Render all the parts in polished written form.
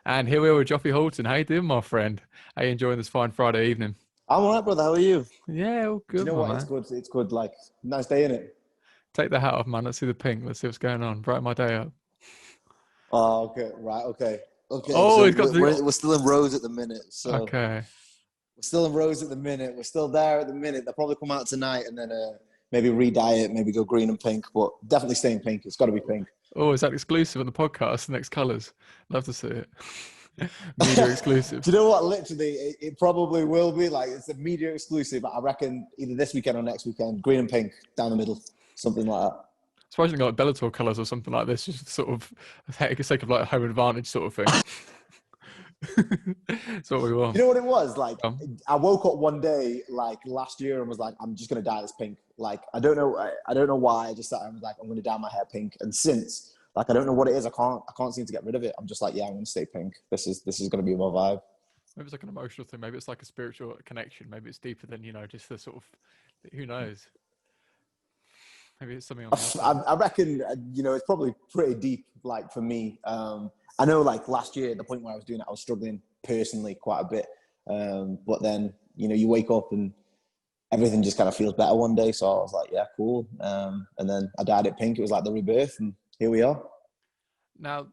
And here we are with Joffie Houlton. How you doing, my friend? How you enjoying this fine Friday evening? I'm alright, brother. How are you? Yeah, all Do you good, know my what? It's man. good. It's good. Like, nice day, innit? Take the hat off, man. Let's see the pink. Let's see what's going on. Brighten my day up. Oh, okay. Right. Okay. Okay. Oh, So he's got the... we're still in Rose at the minute. So Okay. we're still in Rose at the minute. We're still there at the minute. They'll probably come out tonight and then maybe re-dye it, maybe go green and pink, but definitely staying pink. It's got to be pink. Oh, is that exclusive on the podcast? The next colours. Love to see it. Do Media exclusive. you know what? Literally, it probably will be like it's a media exclusive. I reckon either this weekend or next weekend, green and pink down the middle, something like that. Surprisingly, like Bellator colours or something like this, just sort of for the sake of like home advantage sort of thing. That's what we want. You know what it was? Like, Um, I woke up one day, like last year, and was like, I'm just gonna dye this pink. Like, I don't know why. I just sat there and was like, I'm gonna dye my hair pink. And since, like, I don't know what it is. I can't seem to get rid of it. I'm just like, yeah, I'm gonna stay pink. This is gonna be my vibe. Maybe it's like an emotional thing. Maybe it's like a spiritual connection. Maybe it's deeper than, just the sort of, who knows? Maybe it's something on the outside. I reckon, it's probably pretty deep. Like for me, I know, like last year, the point where I was doing it, I was struggling personally quite a bit. But then, you wake up and everything just kind of feels better one day. So I was like, yeah, cool. And then I dyed it pink. It was like the rebirth, and here we are. Now,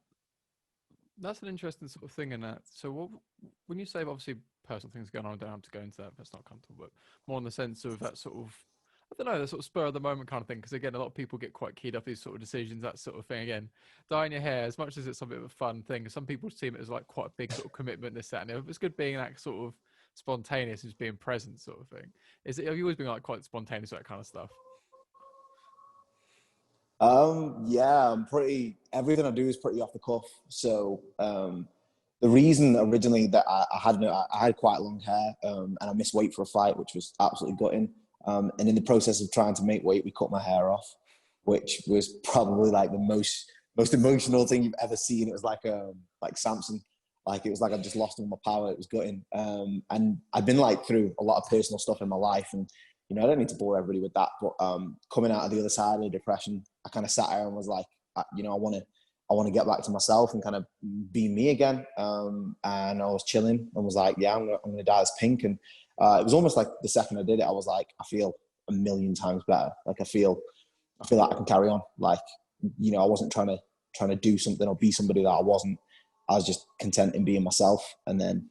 that's an interesting sort of thing in that. So when you say obviously personal things going on, I don't have to go into that if it's not comfortable, but more in the sense of that sort of, I don't know, the sort of spur of the moment kind of thing. Because again, a lot of people get quite keyed up these sort of decisions, that sort of thing. Again, dyeing your hair, as much as it's a bit of a fun thing, some people see it as like quite a big sort of commitment, this, that, and the other. It's good being that sort of spontaneous, as being present sort of thing. Have you always been like quite spontaneous with that kind of stuff? Yeah, everything I do is pretty off the cuff. So, the reason originally that I had quite long hair, and I missed weight for a fight, which was absolutely gutting. And in the process of trying to make weight, we cut my hair off, which was probably like the most emotional thing you've ever seen. It was like Samson, like it was like I just lost all my power. It was gutting. And I've been like through a lot of personal stuff in my life, and I don't need to bore everybody with that. But coming out of the other side of the depression, I kind of sat there and was like, I want to get back to myself and kind of be me again. And I was chilling and was like, yeah, I'm gonna dye this pink. And it was almost like the second I did it, I was like, I feel a million times better. Like I feel like I can carry on. Like, I wasn't trying to do something or be somebody that I wasn't. I was just content in being myself. And then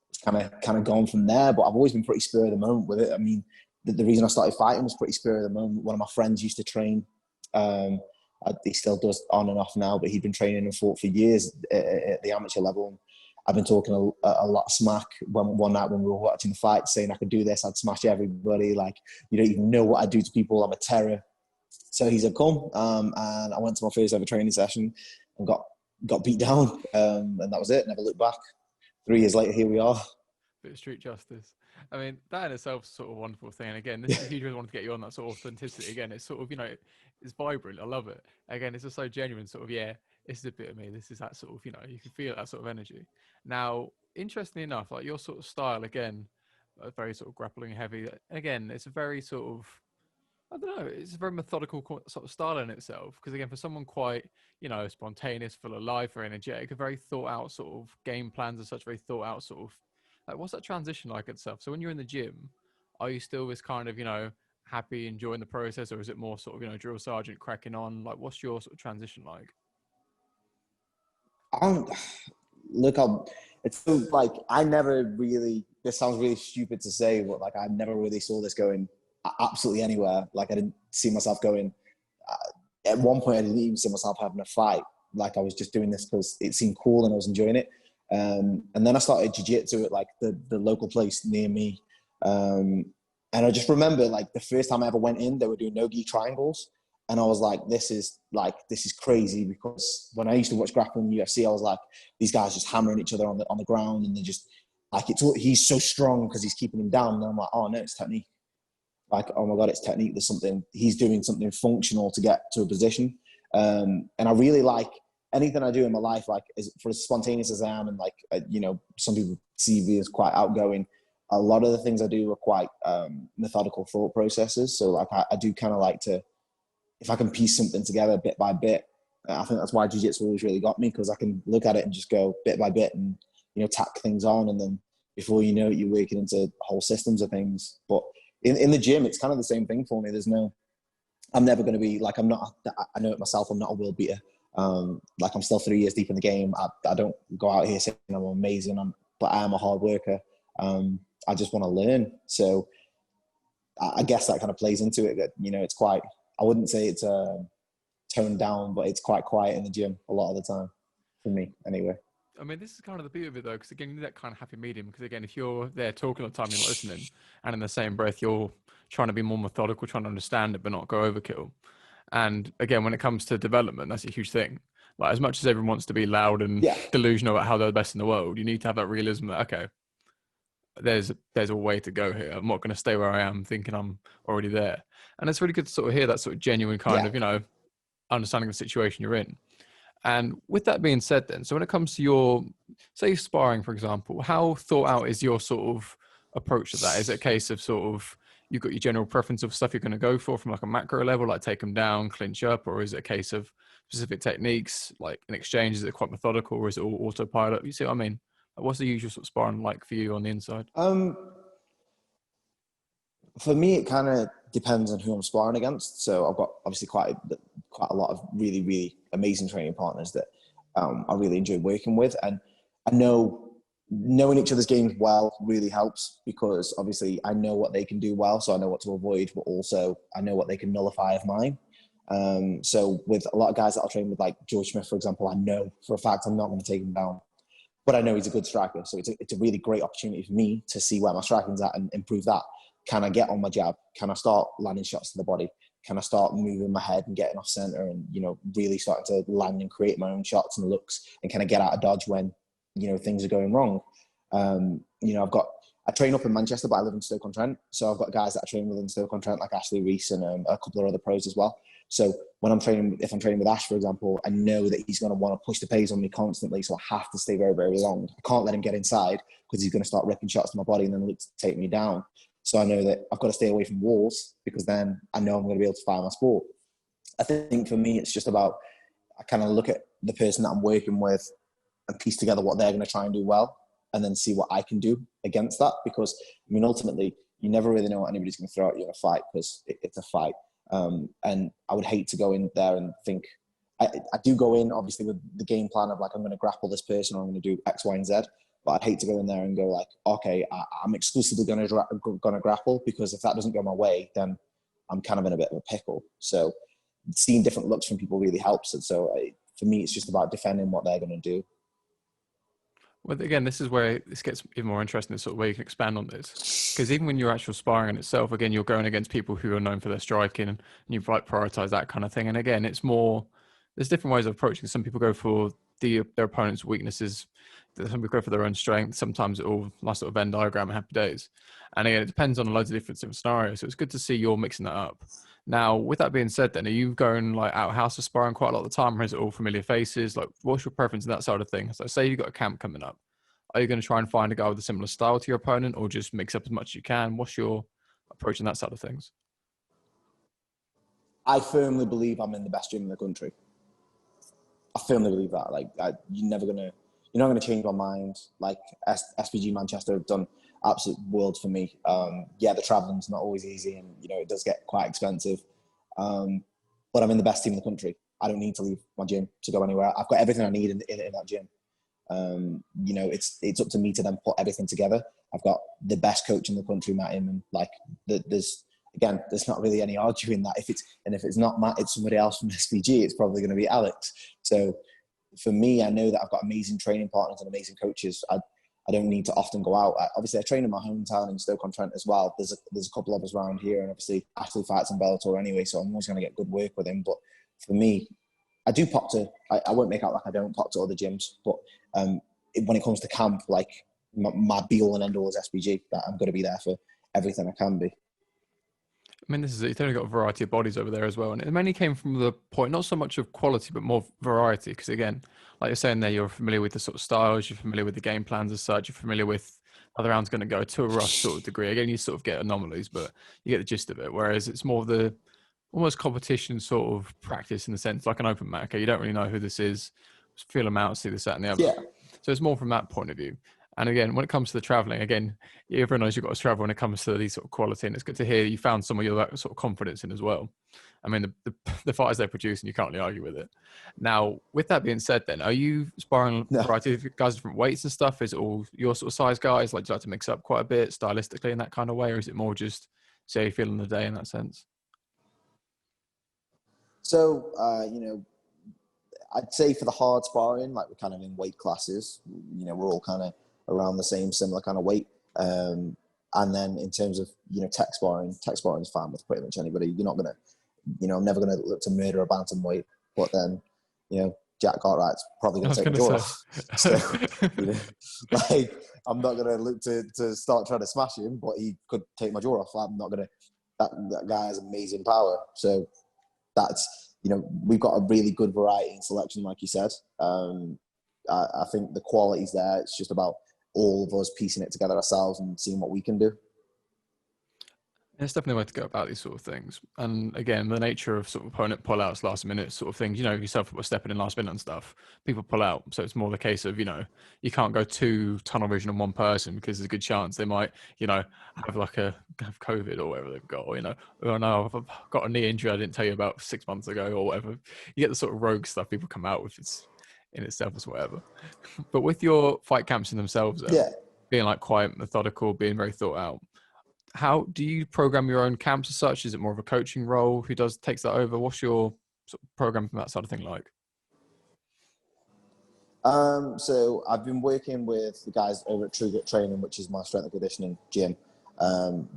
it's kind of gone from there. But I've always been pretty spur of the moment with it. I mean, the reason I started fighting was pretty spur of the moment. One of my friends used to train. He still does on and off now, but he'd been training and fought for years at the amateur level. And I've been talking a lot of smack one night when we were watching the fight, saying I could do this, I'd smash everybody. Like, you don't even know what I do to people. I'm a terror. So he said, come. And I went to my first ever training session and got beat down. And that was it. Never looked back. 3 years later, here we are. Bit of street justice. I mean, that in itself is sort of a wonderful thing. And again, this is a huge reason I wanted to get you on that sort of authenticity. Again, it's sort of, it's vibrant. I love it. Again, it's just so genuine, sort of, yeah, this is a bit of me. This is that sort of, you can feel that sort of energy. Now, interestingly enough, like your sort of style, again, very sort of grappling heavy. Again, it's a very sort of, I don't know, it's a very methodical sort of style in itself. Because again, for someone quite, spontaneous, full of life, very energetic, a very thought out sort of game plans and such, very thought out sort of, like, what's that transition like itself? So when you're in the gym, are you still this kind of, happy, enjoying the process, or is it more sort of, drill sergeant cracking on? Like, what's your sort of transition like? Look, it's like I never really. This sounds really stupid to say, but like I never really saw this going absolutely anywhere. Like I didn't see myself going. At one point, I didn't even see myself having a fight. Like I was just doing this because it seemed cool and I was enjoying it. And then I started jiu-jitsu at like the local place near me. And I just remember like the first time I ever went in, they were doing no-gi triangles. And I was like, this is crazy, because when I used to watch grappling UFC, I was like, these guys just hammering each other on the ground, and they just like, he's so strong because he's keeping him down. And I'm like, oh no, it's technique. Like, oh my God, it's technique. He's doing something functional to get to a position. And I really like anything I do in my life, like for as spontaneous as I am. And like, some people see me as quite outgoing. A lot of the things I do are quite methodical thought processes. So like I do kind of like to, if I can piece something together bit by bit, I think that's why jiu-jitsu always really got me, because I can look at it and just go bit by bit and, tack things on. And then before you know it, you're working into whole systems of things. But in the gym, it's kind of the same thing for me. I'm never going to be like, I know it myself, I'm not a world beater. Like I'm still 3 years deep in the game. I don't go out here saying I'm amazing, but I am a hard worker. I just want to learn. So I guess that kind of plays into it, that, it's quite, I wouldn't say it's toned down, but it's quite quiet in the gym a lot of the time for me anyway. I mean, this is kind of the beauty of it, though, because again, you need that kind of happy medium. Because again, if you're there talking all the time, you're not listening, and in the same breath, you're trying to be more methodical, trying to understand it, but not go overkill. And again, when it comes to development, that's a huge thing. Like, as much as everyone wants to be loud and delusional about how they're the best in the world, you need to have that realism that, okay, there's a way to go here. I'm not going to stay where I am thinking I'm already there. And it's really good to sort of hear that sort of genuine kind of, understanding the situation you're in. And with that being said then, so when it comes to your, say, sparring, for example, how thought out is your sort of approach to that? Is it a case of sort of, you've got your general preference of stuff you're going to go for from like a macro level, like take them down, clinch up, or is it a case of specific techniques, like in exchange, is it quite methodical, or is it all autopilot? You see what I mean? Like, what's the usual sort of sparring like for you on the inside? For me, it kind of depends on who I'm sparring against. So I've got obviously quite a lot of really, really amazing training partners that I really enjoy working with. And I know knowing each other's games well really helps, because obviously I know what they can do well, so I know what to avoid, but also I know what they can nullify of mine. So with a lot of guys that I'll train with, like George Smith, for example, I know for a fact I'm not going to take him down, but I know he's a good striker. So it's a really great opportunity for me to see where my striking's at and improve that. Can I get on my jab? Can I start landing shots to the body? Can I start moving my head and getting off center and, really starting to land and create my own shots and looks? And can I get out of dodge when, things are going wrong? I train up in Manchester, but I live in Stoke-on-Trent. So I've got guys that I train with in Stoke-on-Trent, like Ashley Reese and a couple of other pros as well. So if I'm training with Ash, for example, I know that he's going to want to push the pace on me constantly. So I have to stay very, very long. I can't let him get inside, because he's going to start ripping shots to my body and then look to take me down. So I know that I've got to stay away from walls, because then I know I'm going to be able to fire my sport. I think for me, it's just about, I kind of look at the person that I'm working with and piece together what they're going to try and do well, and then see what I can do against that. Because, ultimately, you never really know what anybody's going to throw at you in a fight, because it's a fight. And I would hate to go in there and think, I do go in, obviously, with the game plan of like, I'm going to grapple this person, or I'm going to do X, Y, and Z. But I'd hate to go in there and go like, okay, I'm exclusively going to grapple, because if that doesn't go my way, then I'm kind of in a bit of a pickle. So seeing different looks from people really helps. And so for me, it's just about defending what they're going to do. Well, again, this is where this gets even more interesting, the sort of way you can expand on this. Because even when you're actual sparring in itself, again, you're going against people who are known for their striking, and you like prioritize that kind of thing. And again, it's more, there's different ways of approaching. Some people go for their opponent's weaknesses. Some people go for their own strength. Sometimes it all nice sort of Venn diagram and happy days. And again, it depends on loads of different scenarios. So it's good to see you're mixing that up. Now, with that being said, then, are you going like outhouse to sparring quite a lot of the time, or is it all familiar faces? Like, what's your preference in that side of things? So say you've got a camp coming up. Are you going to try and find a guy with a similar style to your opponent, or just mix up as much as you can? What's your approach in that side of things? I firmly believe I'm in the best gym in the country. I firmly believe that. Like, you're not going to change my mind. Like, SPG Manchester have done absolute worlds for me. The traveling's not always easy, and it does get quite expensive. But I'm in the best team in the country. I don't need to leave my gym to go anywhere. I've got everything I need in that gym. It's up to me to then put everything together. I've got the best coach in the country, Matt Inman. Like, there's not really any arguing that. If it's not Matt, it's somebody else from SPG. It's probably going to be Alex. So for me, I know that I've got amazing training partners and amazing coaches. I don't need to often go out. Obviously, I train in my hometown in Stoke-on-Trent as well. There's a couple of us around here, and obviously Ashley fights in Bellator anyway, so I'm always going to get good work with him. But for me, I do pop to. I won't make out like I don't pop to other gyms, but when it comes to camp, like my be-all and end-all is SPG. That I'm going to be there for everything I can be. I mean, you've only got a variety of bodies over there as well. And it mainly came from the point, not so much of quality, but more variety. Because again, like you're saying there, you're familiar with the sort of styles, you're familiar with the game plans as such, you're familiar with how the round's going to go to a rough sort of degree. Again, you sort of get anomalies, but you get the gist of it. Whereas it's more of the almost competition sort of practice in the sense like an open mat. Okay, you don't really know who this is, just feel them out, see this, that, and the other. Yeah. So it's more from that point of view. And again, when it comes to the traveling, again, everyone knows you've got to travel when it comes to these sort of quality, and it's good to hear you found some of your that sort of confidence in as well. I mean, the fighters they produce, and you can't really argue with it. Now, with that being said, then, are you sparring a No. variety of guys, different weights and stuff? Is it all your sort of size guys? Like, do you like to mix up quite a bit stylistically in that kind of way, or is it more just see how you feel in the day in that sense? So, I'd say for the hard sparring, like we're kind of in weight classes, we're all kind of around the similar kind of weight. And then in terms of, tech sparring is fine with pretty much anybody. You're not going to, I'm never going to look to murder a bantamweight, but then, Jack Cartwright's probably going to take my jaw off. So, like, I'm not going to look to start trying to smash him, but he could take my jaw off. I'm not going to, that guy has amazing power. So that's, we've got a really good variety in selection, like you said. I think the quality's there. It's just about all of us piecing it together ourselves and seeing what we can do. There's definitely a way to go about these sort of things. And again, the nature of sort of opponent pull-outs, last minute sort of things, yourself stepping in last minute and stuff, people pull out. So it's more the case of, you can't go too tunnel vision on one person because there's a good chance they might, have have COVID or whatever they've got, or, oh no, I've got a knee injury I didn't tell you about 6 months ago or whatever. You get the sort of rogue stuff people come out with. It's in itself as whatever. But with your fight camps in themselves, being like quite methodical, being very thought out, how do you program your own camps as such? Is it more of a coaching role? Who takes that over? What's your sort of program from that side of thing like? So I've been working with the guys over at True Grit Training, which is my strength and conditioning gym.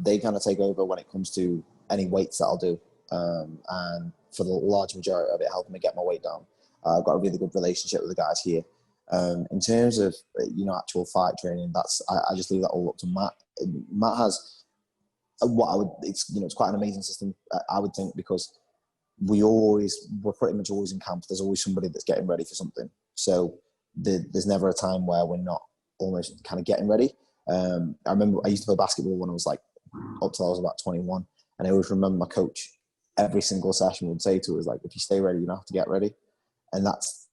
They kind of take over when it comes to any weights that I'll do. And for the large majority of it, helping me get my weight down. I've got a really good relationship with the guys here. In terms of, actual fight training, I just leave that all up to Matt. Matt has it's quite an amazing system, I would think, because we're pretty much always in camp. There's always somebody that's getting ready for something. So there's never a time where we're not almost kind of getting ready. I remember I used to play basketball when I was like up till I was about 21. And I always remember my coach every single session would say to us, like, if you stay ready, you don't have to get ready. And that's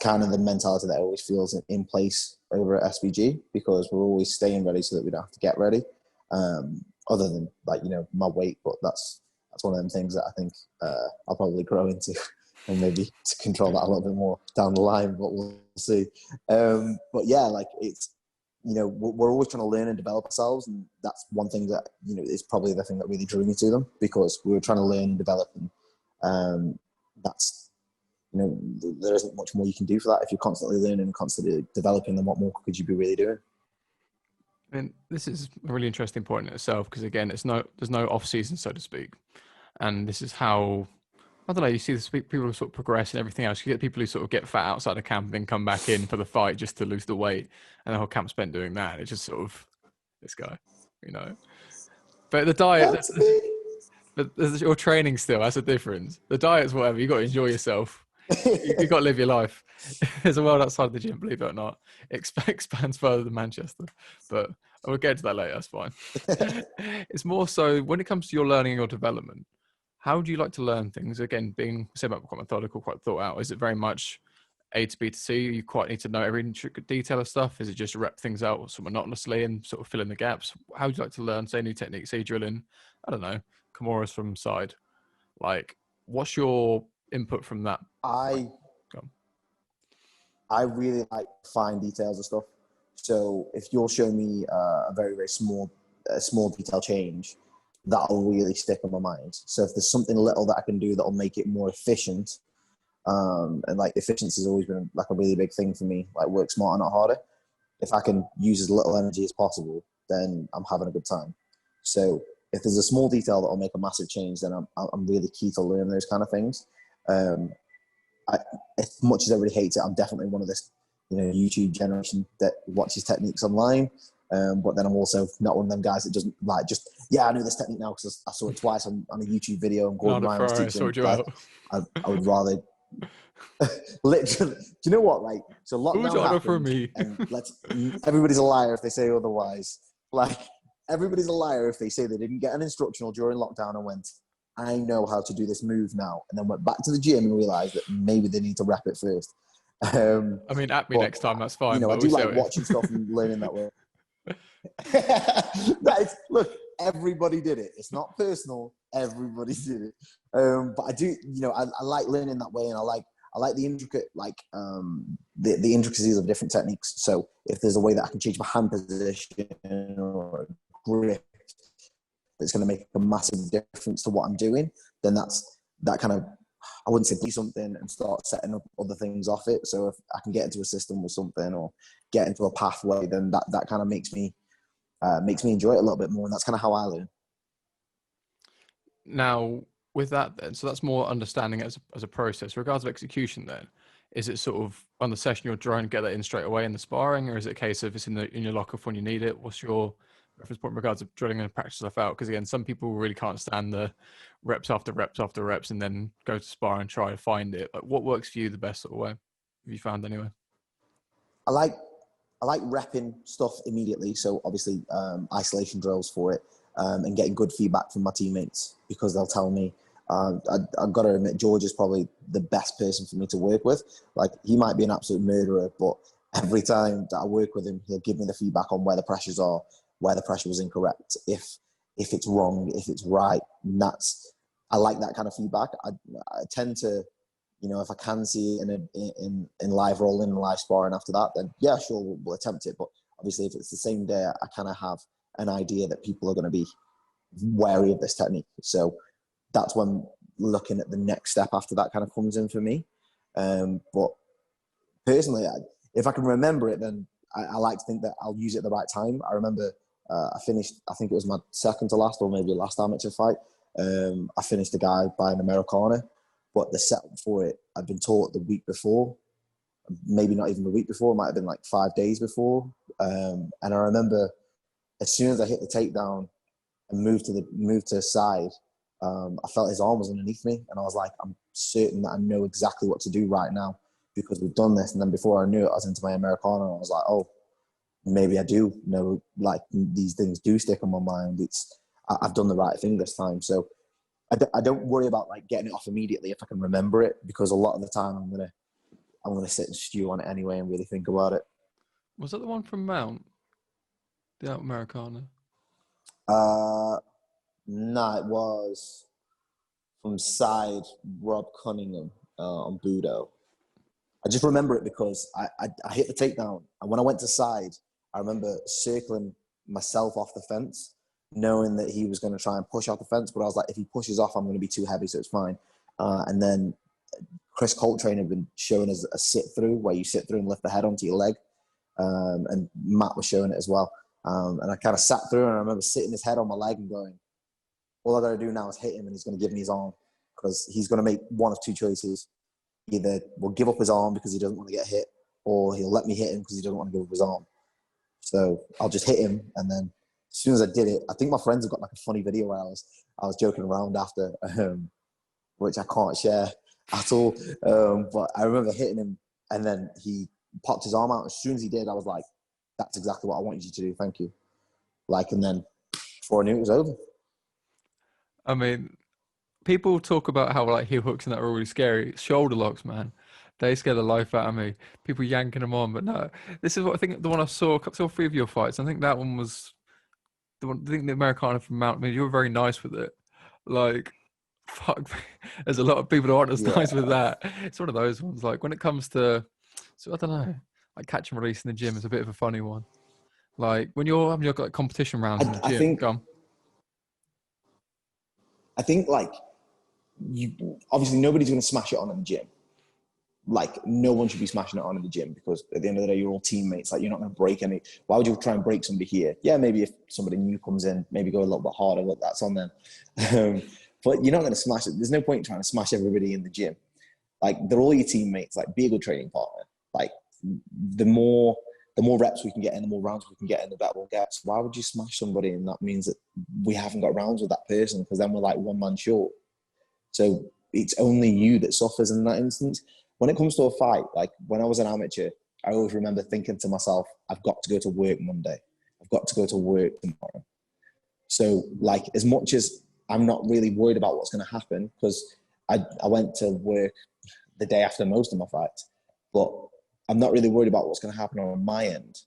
kind of the mentality that always feels in place over at SBG, because we're always staying ready so that we don't have to get ready. Other than my weight, but that's one of them things that I think I'll probably grow into, and maybe to control that a little bit more down the line, but we'll see. But yeah, like it's, we're always trying to learn and develop ourselves, and that's one thing that, is probably the thing that really drew me to them, because we were trying to learn and develop, and that's, there isn't much more you can do for that. If you're constantly learning and constantly developing, then what more could you be really doing? And this is a really interesting point in itself, because again, there's no off season, so to speak. And this is how, I don't know, you see this people who sort of progress and everything else. You get people who sort of get fat outside of camp and then come back in for the fight just to lose the weight, and the whole camp spent doing that. It's just sort of this guy, But the diet, but your training still has a difference. The diet's whatever. You got to enjoy yourself. You got to live your life. There's a world outside the gym, believe it or not. It expands further than Manchester, but we'll get to that later. That's fine. It's more so when it comes to your learning and your development. How do you like to learn things? Again, being quite methodical, quite thought out. Is it very much A to B to C? You quite need to know every intricate detail of stuff. Is it just rep things out sort of monotonously and sort of fill in the gaps? How do you like to learn? Say new techniques, say drilling. I don't know. Kimuras from side. Like, what's your input from that? I really like fine details of stuff. So if you'll show me a very, very small detail change, that'll really stick in my mind. So if there's something little that I can do that'll make it more efficient, and like efficiency has always been like a really big thing for me, like work smarter, not harder. If I can use as little energy as possible, then I'm having a good time. So if there's a small detail that'll make a massive change, then I'm really key to learn those kind of things. As much as everybody hates it, I'm definitely one of this, YouTube generation that watches techniques online. But then I'm also not one of them guys that doesn't like just, I know this technique now because I saw it twice on a YouTube video and Gordon Ryan was teaching. I would rather literally. Do you know what? Like, so lockdown happened, and everybody's a liar if they say otherwise. Like, everybody's a liar if they say they didn't get an instructional during lockdown and went, I know how to do this move now. And then went back to the gym and realized that maybe they need to rep it first. I mean, at me next time, that's fine. You know, but I do also like watching stuff and learning that way. Look, everybody did it. It's not personal. Everybody did it. But I do, you know, I like learning that way, and I like the intricate, like the intricacies of different techniques. So if there's a way that I can change my hand position or grip that's going to make a massive difference to what I'm doing, then that kind of, I wouldn't say do something and start setting up other things off it. So if I can get into a system with something or get into a pathway, then that kind of makes me enjoy it a little bit more. And that's kind of how I learn. Now, with that then, so that's more understanding as a process. Regards of execution then, is it sort of on the session you're trying to get that in straight away in the sparring, or is it a case of it's in your locker for when you need it? What's your reference point in regards of drilling and practice stuff out? Because again, some people really can't stand the reps after reps after reps and then go to spar and try to find it. Like, what works for you the best sort of way? Have you found anyway? I like repping stuff immediately. So obviously isolation drills for it, and getting good feedback from my teammates, because they'll tell me, I've got to admit, George is probably the best person for me to work with. Like, he might be an absolute murderer, but every time that I work with him, he'll give me the feedback on where the pressures are, where the pressure was incorrect, if it's wrong, if it's right. And I like that kind of feedback. I tend to, you know, if I can see in live rolling and live sparring after that, then yeah, sure, we'll attempt it. But obviously, if it's the same day, I kind of have an idea that people are going to be wary of this technique. So that's when looking at the next step after that kind of comes in for me. But personally, if I can remember it, then I like to think that I'll use it at the right time. I remember I finished, I think it was my second to last or maybe last amateur fight. I finished the guy by an Americana, but the setup for it, I'd been taught the week before, maybe not even the week before, it might have been like 5 days before. And I remember as soon as I hit the takedown and moved to the side, I felt his arm was underneath me, and I was like, I'm certain that I know exactly what to do right now because we've done this. And then before I knew it, I was into my Americana, and I was like, oh, maybe I do know, like, these things do stick on my mind. I've done the right thing this time. So I don't worry about like getting it off immediately if I can remember it, because a lot of the time I'm gonna sit and stew on it anyway and really think about it. Was that the one from Mount? The Americana? No, it was from side Rob Cunningham on Budo. I just remember it because I hit the takedown, and when I went to side, I remember circling myself off the fence, knowing that he was going to try and push off the fence, but I was like, if he pushes off, I'm going to be too heavy, so it's fine. And then Chris Coltrane had been showing us a sit through, where you sit through and lift the head onto your leg, and Matt was showing it as well. And I kind of sat through, and I remember sitting his head on my leg and going, all I got to do now is hit him, and he's going to give me his arm, because he's going to make one of two choices. Either we'll give up his arm because he doesn't want to get hit, or he'll let me hit him because he doesn't want to give up his arm. So I'll just hit him, and then as soon as I did it, I think my friends have got like a funny video where I was joking around after, which I can't share at all. But I remember hitting him, and then he popped his arm out. As soon as he did, I was like, that's exactly what I want you to do. Thank you. Like, and then before I knew it was over. I mean, people talk about how like heel hooks and that are really scary. Shoulder locks, man, they scare the life out of me. People yanking them on, but no, this is what I think. The one I saw 3 of your fights. I think that one was the one. I think the Americana from Mount. I mean, you were very nice with it. Like, fuck, there's a lot of people who aren't as nice with that. It's one of those ones. Like, when it comes to, so I don't know, like catch and release in the gym is a bit of a funny one. Like when you're having your like competition rounds in the gym. I think like, you obviously nobody's going to smash it on in the gym. Like, no one should be smashing it on in the gym, because at the end of the day, you're all teammates. Like, you're not going to break any. Why would you try and break somebody here? Yeah, maybe if somebody new comes in, maybe go a little bit harder. But that's on them. But you're not going to smash it. There's no point in trying to smash everybody in the gym. Like, they're all your teammates. Like, be a good training partner. Like, the more reps we can get in, the more rounds we can get in, the better we'll get. So why would you smash somebody? And that means that we haven't got rounds with that person, because then we're like one man short. So it's only you that suffers in that instance. When it comes to a fight, like when I was an amateur, I always remember thinking to myself, I've got to go to work Monday. I've got to go to work tomorrow. So like, as much as I'm not really worried about what's going to happen because I went to work the day after most of my fights, but I'm not really worried about what's going to happen on my end.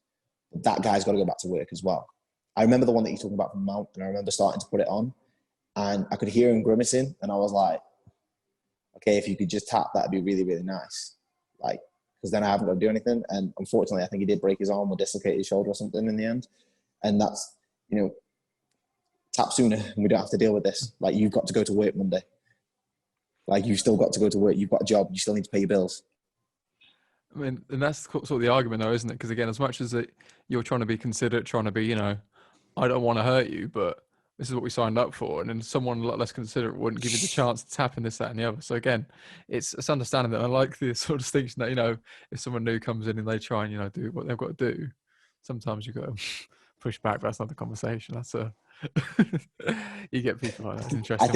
That guy's got to go back to work as well. I remember the one that you're talking about from Mount, and I remember starting to put it on, and I could hear him grimacing, and I was like, okay, if you could just tap, that'd be really, really nice. Like, because then I haven't got to do anything. And unfortunately, I think he did break his arm or dislocate his shoulder or something in the end. And that's, tap sooner and we don't have to deal with this. Like, you've got to go to work Monday. Like, you've still got to go to work. You've got a job. You still need to pay your bills. I mean, and that's sort of the argument though, isn't it? Because again, as much as you're trying to be considerate, trying to be, I don't want to hurt you, but this is what we signed up for. And then someone a lot less considerate wouldn't give you the chance to tap in this, that, and the other. So again, it's understanding that. I like the sort of distinction that, if someone new comes in and they try and, do what they've got to do, sometimes you've got to push back. That's not the conversation. That's you get people like that. Interesting. I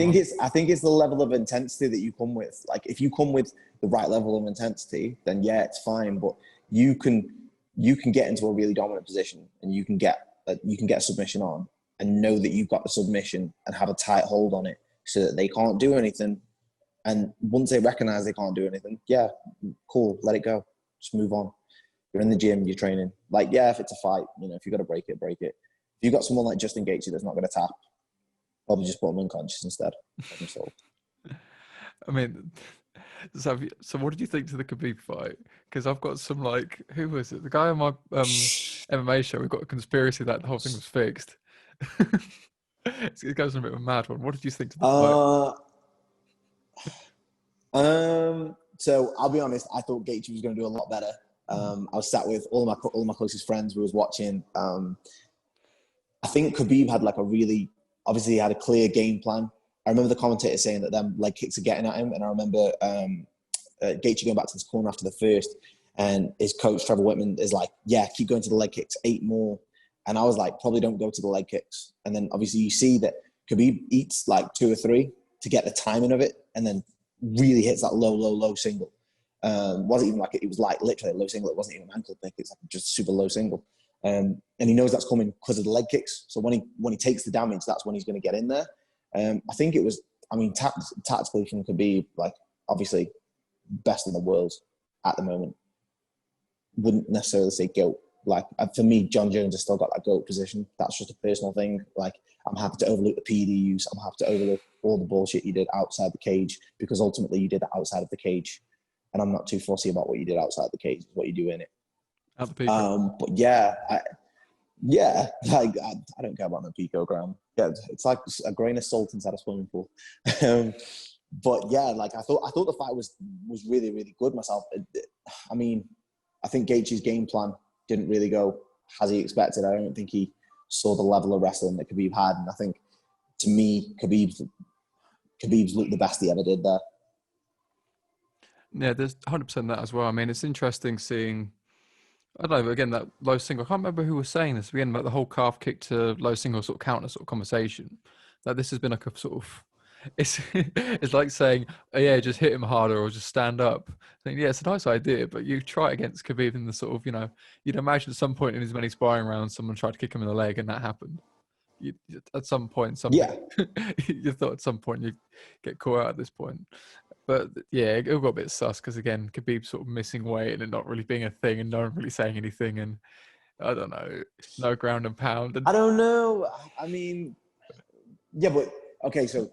think it's the level of intensity that you come with. Like, if you come with the right level of intensity, then yeah, it's fine. But you can get into a really dominant position and you can get a submission on and know that you've got the submission and have a tight hold on it so that they can't do anything. And once they recognize they can't do anything, yeah, cool, let it go. Just move on. You're in the gym, you're training. Like, yeah, if it's a fight, if you've got to break it, break it. If you've got someone like Justin Gaethje that's not going to tap, probably just put him unconscious instead. I mean, so what did you think to the Khabib fight? Because I've got some, like, who was it? The guy on my MMA show, we've got a conspiracy that the whole thing was fixed. It goes on a bit of a mad one. What did you think to the fight? So I'll be honest, I thought Gaethje was going to do a lot better. I was sat with all of my closest friends who was watching. I think Khabib had obviously he had a clear game plan. I remember the commentator saying that them leg kicks are getting at him, and I remember Gaethje going back to this corner after the first, and his coach Trevor Whitman is like, "Yeah, keep going to the leg kicks, 8 more." And I was like, probably don't go to the leg kicks. And then obviously you see that Khabib eats like 2 or 3 to get the timing of it, and then really hits that low single. Wasn't even like it was like literally a low single. It wasn't even an ankle pick. It's like just super low single. And he knows that's coming because of the leg kicks. So when he takes the damage, that's when he's going to get in there. I think it was, tactically from Khabib, like, obviously best in the world at the moment. Wouldn't necessarily say GOAT. Like, for me, John Jones has still got that GOAT position. That's just a personal thing. Like, I'm happy to overlook the PED use. I'm happy to overlook all the bullshit you did outside the cage, because ultimately you did it outside of the cage. And I'm not too fussy about what you did outside the cage, what you do in it. At the Pico. But yeah, I don't care about no Pico ground. Yeah, it's like a grain of salt inside a swimming pool. But yeah, like I thought the fight was really, really good myself. I think Gaethje's game plan didn't really go as he expected. I don't think he saw the level of wrestling that Khabib had, and I think, to me, Khabib's looked the best he ever did there. Yeah, there's 100% that as well. I mean, it's interesting seeing, I don't know, again, that low single. I can't remember who was saying this again, about the whole calf kick to low single sort of counter sort of conversation. That this has been like a sort of, it's like saying, oh, yeah, just hit him harder or just stand up. I think, yeah, it's a nice idea, but you try it against Khabib in the sort of, you'd imagine at some point in his many sparring rounds, someone tried to kick him in the leg and that happened. At some point, you thought at some point you'd get caught out at this point. But yeah, it got a bit sus because, again, Khabib sort of missing weight and it not really being a thing and no one really saying anything, and I don't know, no ground and pound. And I don't know. I mean, yeah, but okay, so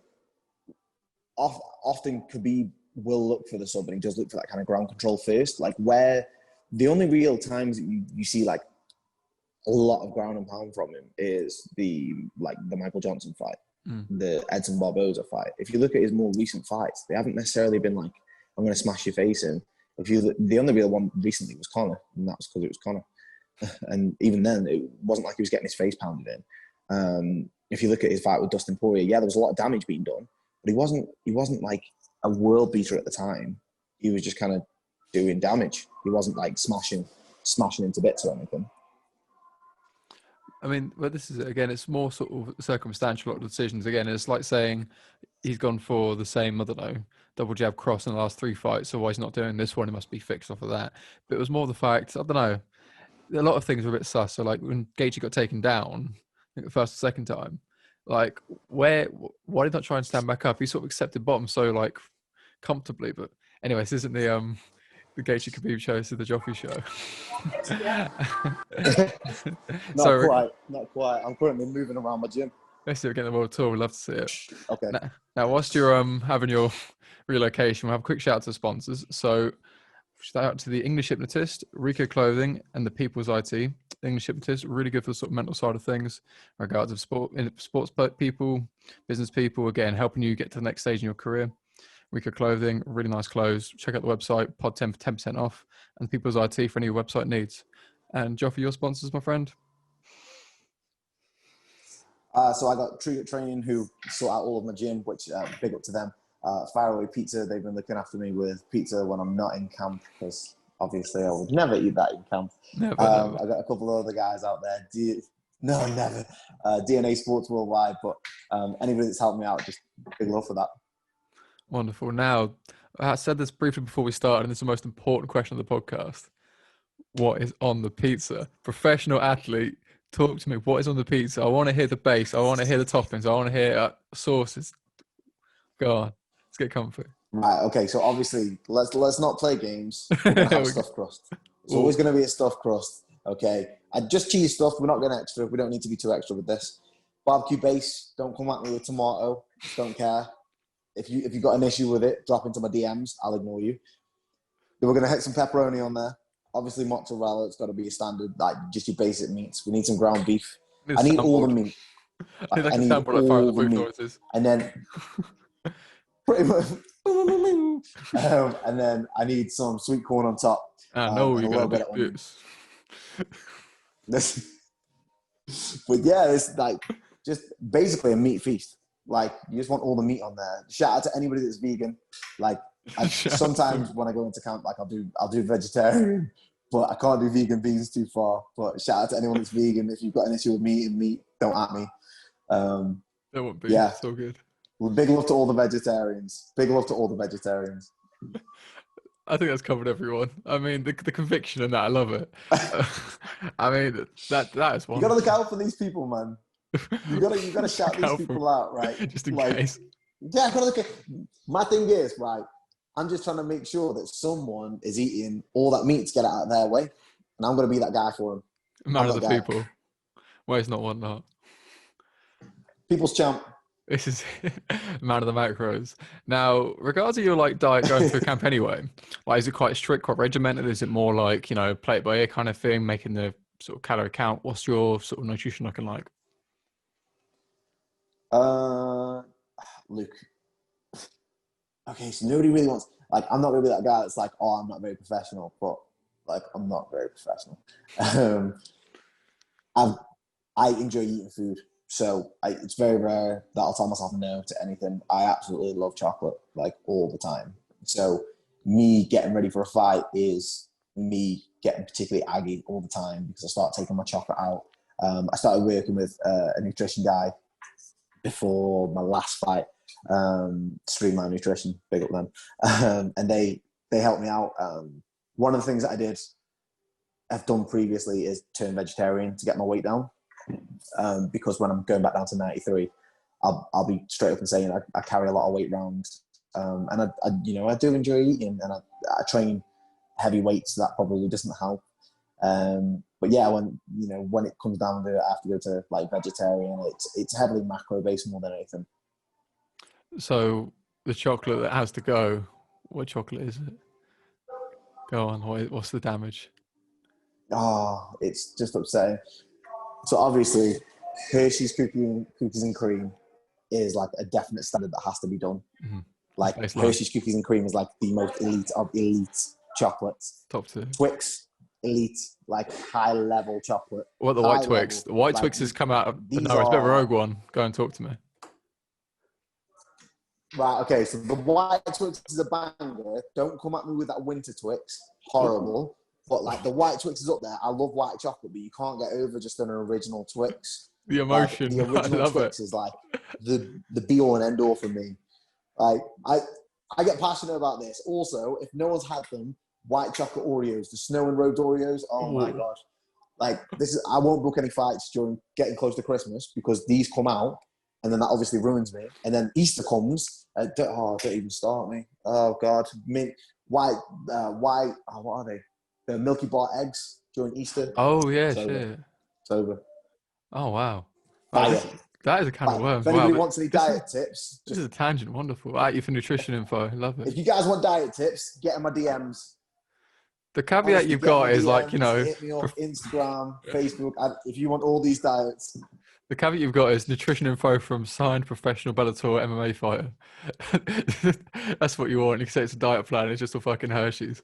often Khabib will look for the sub, and he does look for that kind of ground control first. Like, where the only real times that you see like a lot of ground and pound from him is the Michael Johnson fight. The Edson Barboza fight. If you look at his more recent fights, they haven't necessarily been like, I'm going to smash your face in. The only real one recently was Conor, and that was because it was Conor. And even then, it wasn't like he was getting his face pounded in. If you look at his fight with Dustin Poirier, yeah, there was a lot of damage being done, but he wasn't like a world beater at the time. He was just kind of doing damage. He wasn't like smashing into bits or anything. I mean, well, this is, again, it's more sort of circumstantial, a lot of decisions. Again, it's like saying he's gone for the same, I don't know, double jab cross in the last 3 fights, so why he's not doing this one, he must be fixed off of that. But it was more the fact, I don't know, a lot of things were a bit sus. So like when Gaethje got taken down, I think the first or second time, Like, why did not try and stand back up? He sort of accepted bottom so like comfortably. But anyway, this isn't the Gaethje Khabib show. This is the Joffie show. Not So quite, not quite. I'm currently moving around my gym. let's see, we're getting the world tour. We'd love to see it. Okay. Now, whilst you're having your relocation, we'll have a quick shout out to sponsors. So shout out to the English Hypnotist, Rieco Clothing, and the People's IT. English Hypnotist, really good for the sort of mental side of things, regards of sports people, business people, again, helping you get to the next stage in your career. Rieco Clothing, really nice clothes. Check out the website, pod10 for 10% off, and People's IT for any website needs. And Joffie, your sponsors, my friend? So I got Training, who sort out all of my gym, which big up to them. Faraway Pizza, they've been looking after me with pizza when I'm not in camp, because obviously I would never eat that in camp. Never. I got a couple of other guys out there. Never. DNA Sports Worldwide, but anybody that's helped me out, just big love for that. Wonderful. Now, I said this briefly before we started, and it's the most important question of the podcast. What is on the pizza? Professional athlete, talk to me. What is on the pizza? I want to hear the base. I want to hear the toppings. I want to hear sauces. Go on. Let's get comfy. Right. Okay. So obviously, let's not play games. We're gonna have stuffed crust. It's always going to be a stuffed crust. Okay. Just cheese stuffed. We're not going extra. We don't need to be too extra with this. Barbecue base. Don't come at me with tomato. Don't care. If you got an issue with it, drop into my DMs. I'll ignore you. Then we're going to hit some pepperoni on there. Obviously, mozzarella. It's got to be a standard, like just your basic meats. We need some ground beef. I need all the meat. I need all the meat. And then pretty much. And then I need some sweet corn on top. I know you're going to do this. But yeah, it's like just basically a meat feast. Like, you just want all the meat on there. Shout out to anybody that's vegan. Like, sometimes when I go into camp, like I'll do vegetarian, but I can't do vegan. Vegan's too far. But shout out to anyone that's vegan. If you've got an issue with meat, don't at me. That won't be. Yeah, so good. Well, big love to all the vegetarians. I think that's covered everyone. I mean, the conviction in that, I love it. I mean, that is one. You gotta look out for these people, man. You gotta shout these people out, right? Just in case. Yeah, I gotta look at. My thing is, right, I'm just trying to make sure that someone is eating all that meat to get it out of their way, and I'm gonna be that guy for them. Man of the people. Well, it's not one not. People's champ. This is man of the macros. Now, regards to your like diet going through camp anyway, like is it quite strict, quite regimented? Is it more like, play it by ear kind of thing, making the sort of calorie count? What's your sort of nutrition looking like? Luke. Okay, so nobody really wants. Like, I'm not gonna be that guy that's like, oh, I'm not very professional, but like, I'm not very professional. I enjoy eating food. So it's very rare that I'll tell myself no to anything. I absolutely love chocolate, like all the time. So me getting ready for a fight is me getting particularly aggy all the time because I start taking my chocolate out. I started working with a nutrition guy before my last fight, Streamline Nutrition, big up them. And they helped me out. One of the things that I've done previously is turn vegetarian to get my weight down. Because when I'm going back down to 93, I'll be straight up and saying I carry a lot of weight around, and I do enjoy eating, and I train heavy weights, so that probably doesn't help. But yeah, when it comes down to it, I have to go to like vegetarian. It's heavily macro based more than anything. So the chocolate that has to go, what chocolate is it? Go on, what's the damage? Oh, it's just upsetting. So obviously, Hershey's cookies and cream is like a definite standard that has to be done. Mm-hmm. Like Hershey's cookies and cream is like the most elite of elite chocolates. Top tier. Twix, elite, like high level chocolate. What the white Twix? The white Twix has come out of it's a bit of a rogue one. Go and talk to me. Right, okay, so the white Twix is a banger. Don't come at me with that winter Twix. Horrible. But like the white Twix is up there. I love white chocolate, but you can't get over just an original Twix. The emotion. Like, the original Twix is like the be all and end all for me. Like I get passionate about this. Also, if no one's had them, white chocolate Oreos, the snow and roads Oreos. Oh my god! Like I won't book any fights during getting close to Christmas because these come out and then that obviously ruins me. And then Easter comes. Don't even start me. Oh God, what are they? The Milky Bar eggs during Easter. Oh yeah, It's over. shit. It's over. Oh wow. Wow, Diet. that is a can of Like, worms. if Wow, anybody but wants any diet tips, this is a tangent. Wonderful. At you for nutrition info. Love it. if you guys want diet tips, get in my DMs. The caveat Honestly, you've get in my got is like, DMs, hit me up, Instagram, Facebook. If you want all these diets. the caveat you've got is nutrition info from signed professional Bellator MMA fighter. That's what you want. You can say it's a diet plan. It's just a fucking Hershey's.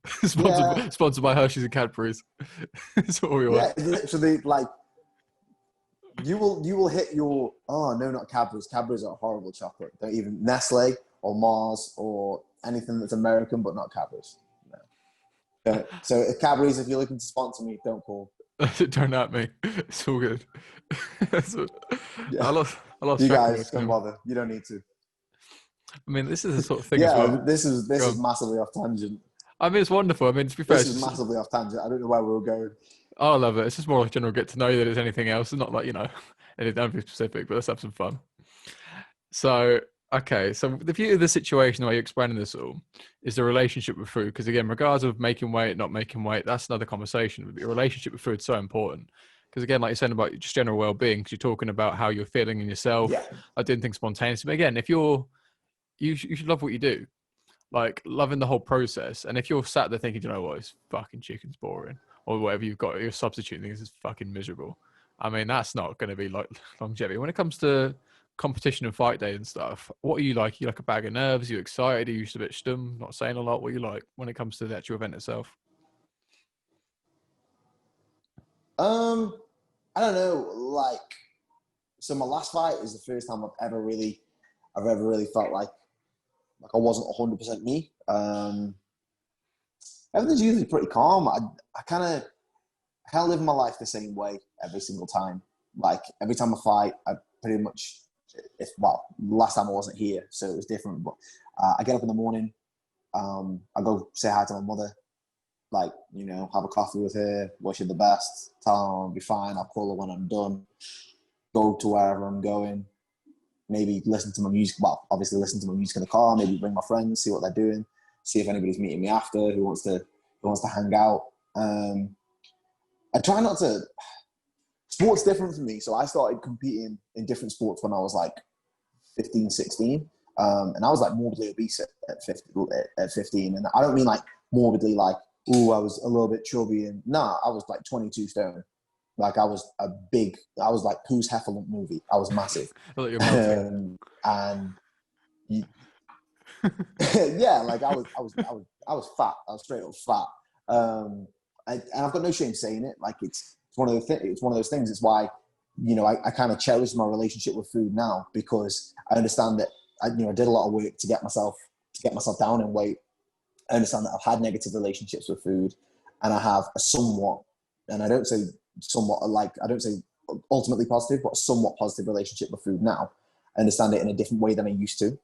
Sponsored by Hershey's and Cadbury's. That's what we want. Yeah, literally, like, you will hit your, oh, no, not Cadbury's. Cadbury's are horrible chocolate. Don't even, Nestle or Mars or anything that's American, but not Cadbury's. No. So Cadbury's, if you're looking to sponsor me, don't call. Don't at me. It's all good. Yeah. I lost you track guys don't bother. You don't need to. I mean, this is the sort of thing. Yeah, as well. this is massively off tangent. I mean, it's wonderful. I mean, to be fair, this is massively off tangent. I don't know where we were going. I love it. It's just more like general get to know you than it's anything else. It's not like, anything don't be specific, but let's have some fun. So, okay. So the view of the situation, the way you're explaining this all, is the relationship with food. Because again, regardless of making weight, not making weight, that's another conversation. But your relationship with food is so important. Because again, like you're saying about just general well-being, because you're talking about how you're feeling in yourself. Yeah. I didn't think spontaneously. But again, if you should love what you do. Like loving the whole process. And if you're sat there thinking, you know what, it's fucking chicken's boring, or whatever you've got, you're substituting things is fucking miserable. I mean, that's not going to be like longevity. When it comes to competition and fight day and stuff, what are you like? Are you like a bag of nerves? Are you excited? Are you just a bit stum, not saying a lot? What are you like when it comes to the actual event itself? I don't know. Like, so my last fight is the first time I've ever really felt like I wasn't 100% me. Everything's usually pretty calm. I kind of live my life the same way every single time. Like every time I fight, I pretty much, last time I wasn't here, so it was different. But I get up in the morning, I go say hi to my mother, like, have a coffee with her, wish her the best, tell her I'll be fine, I'll call her when I'm done, go to wherever I'm going, maybe listen to my music, obviously listen to my music in the car, maybe bring my friends, see what they're doing, see if anybody's meeting me after, who wants to hang out. I try not to, sports different for me, so I started competing in different sports when I was like 15, 16, and I was like morbidly obese at 15, and I don't mean like morbidly like, ooh, I was a little bit chubby, and I was like 22 stone. Like I was like Who's Heffalump movie. I was massive. And yeah, like I was fat. I was straight up fat. And I've got no shame saying it. Like it's one of those things. It's why, I kind of cherish my relationship with food now, because I understand that I did a lot of work to get myself down in weight. I understand that I've had negative relationships with food, and I have a somewhat, and I don't say somewhat, like I don't say ultimately positive, but a somewhat positive relationship with food now. I understand it in a different way than I used to,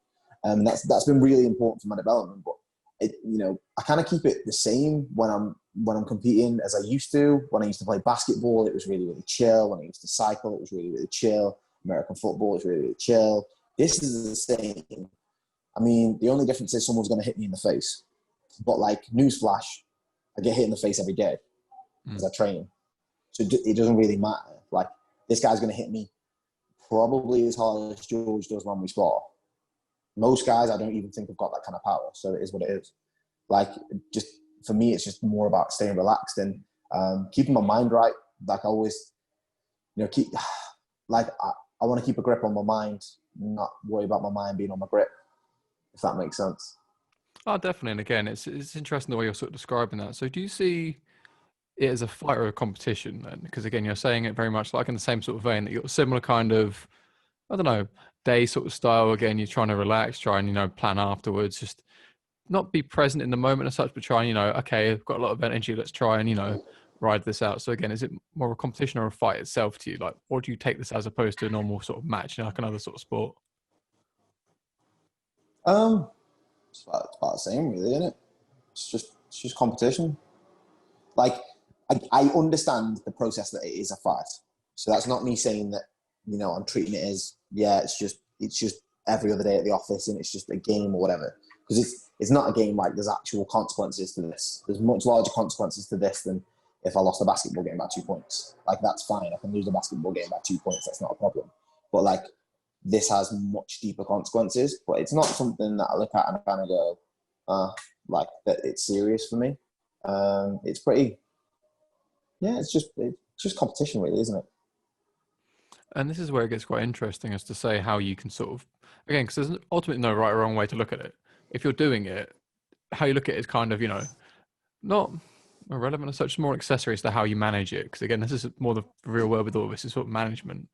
and that's been really important for my development. But I kind of keep it the same when I'm competing as I used to. When I used to play basketball, it was really, really chill. When I used to cycle, it was really, really chill. American football is really, really chill. This is the same. I mean, the only difference is someone's going to hit me in the face. But like, newsflash, I get hit in the face every day because I train. So it doesn't really matter. Like, this guy's going to hit me probably as hard as George does when we spar. Most guys, I don't even think have got that kind of power. So it is what it is. Like, just for me, it's just more about staying relaxed and keeping my mind right. Like, I always, I want to keep a grip on my mind, not worry about my mind being on my grip, if that makes sense. Oh, definitely. And again, it's interesting the way you're sort of describing that. So do you see it as a fight or a competition then? Because again, you're saying it very much like in the same sort of vein that you're a similar kind of, I don't know, day sort of style. Again, you're trying to relax, try and, plan afterwards, just not be present in the moment as such, but try and, okay, I've got a lot of energy. Let's try and, ride this out. So again, is it more a competition or a fight itself to you? Like, or do you take this as opposed to a normal sort of match, like another sort of sport? It's about the same, really, isn't it? It's just competition. Like, I understand the process that it is a fight. So that's not me saying that I'm treating it as, it's just every other day at the office and it's just a game or whatever. Because it's not a game, like there's actual consequences to this. There's much larger consequences to this than if I lost a basketball game by 2 points. Like, that's fine. I can lose a basketball game by 2 points. That's not a problem. But like, this has much deeper consequences, but it's not something that I look at and kind of go, like, that it's serious for me. It's pretty, it's just competition really, isn't it? And this is where it gets quite interesting as to say how you can sort of, again, because there's ultimately no right or wrong way to look at it. If you're doing it, how you look at it is kind of, not irrelevant as such, more accessories to how you manage it. Because again, this is more the real world with all this is sort of management.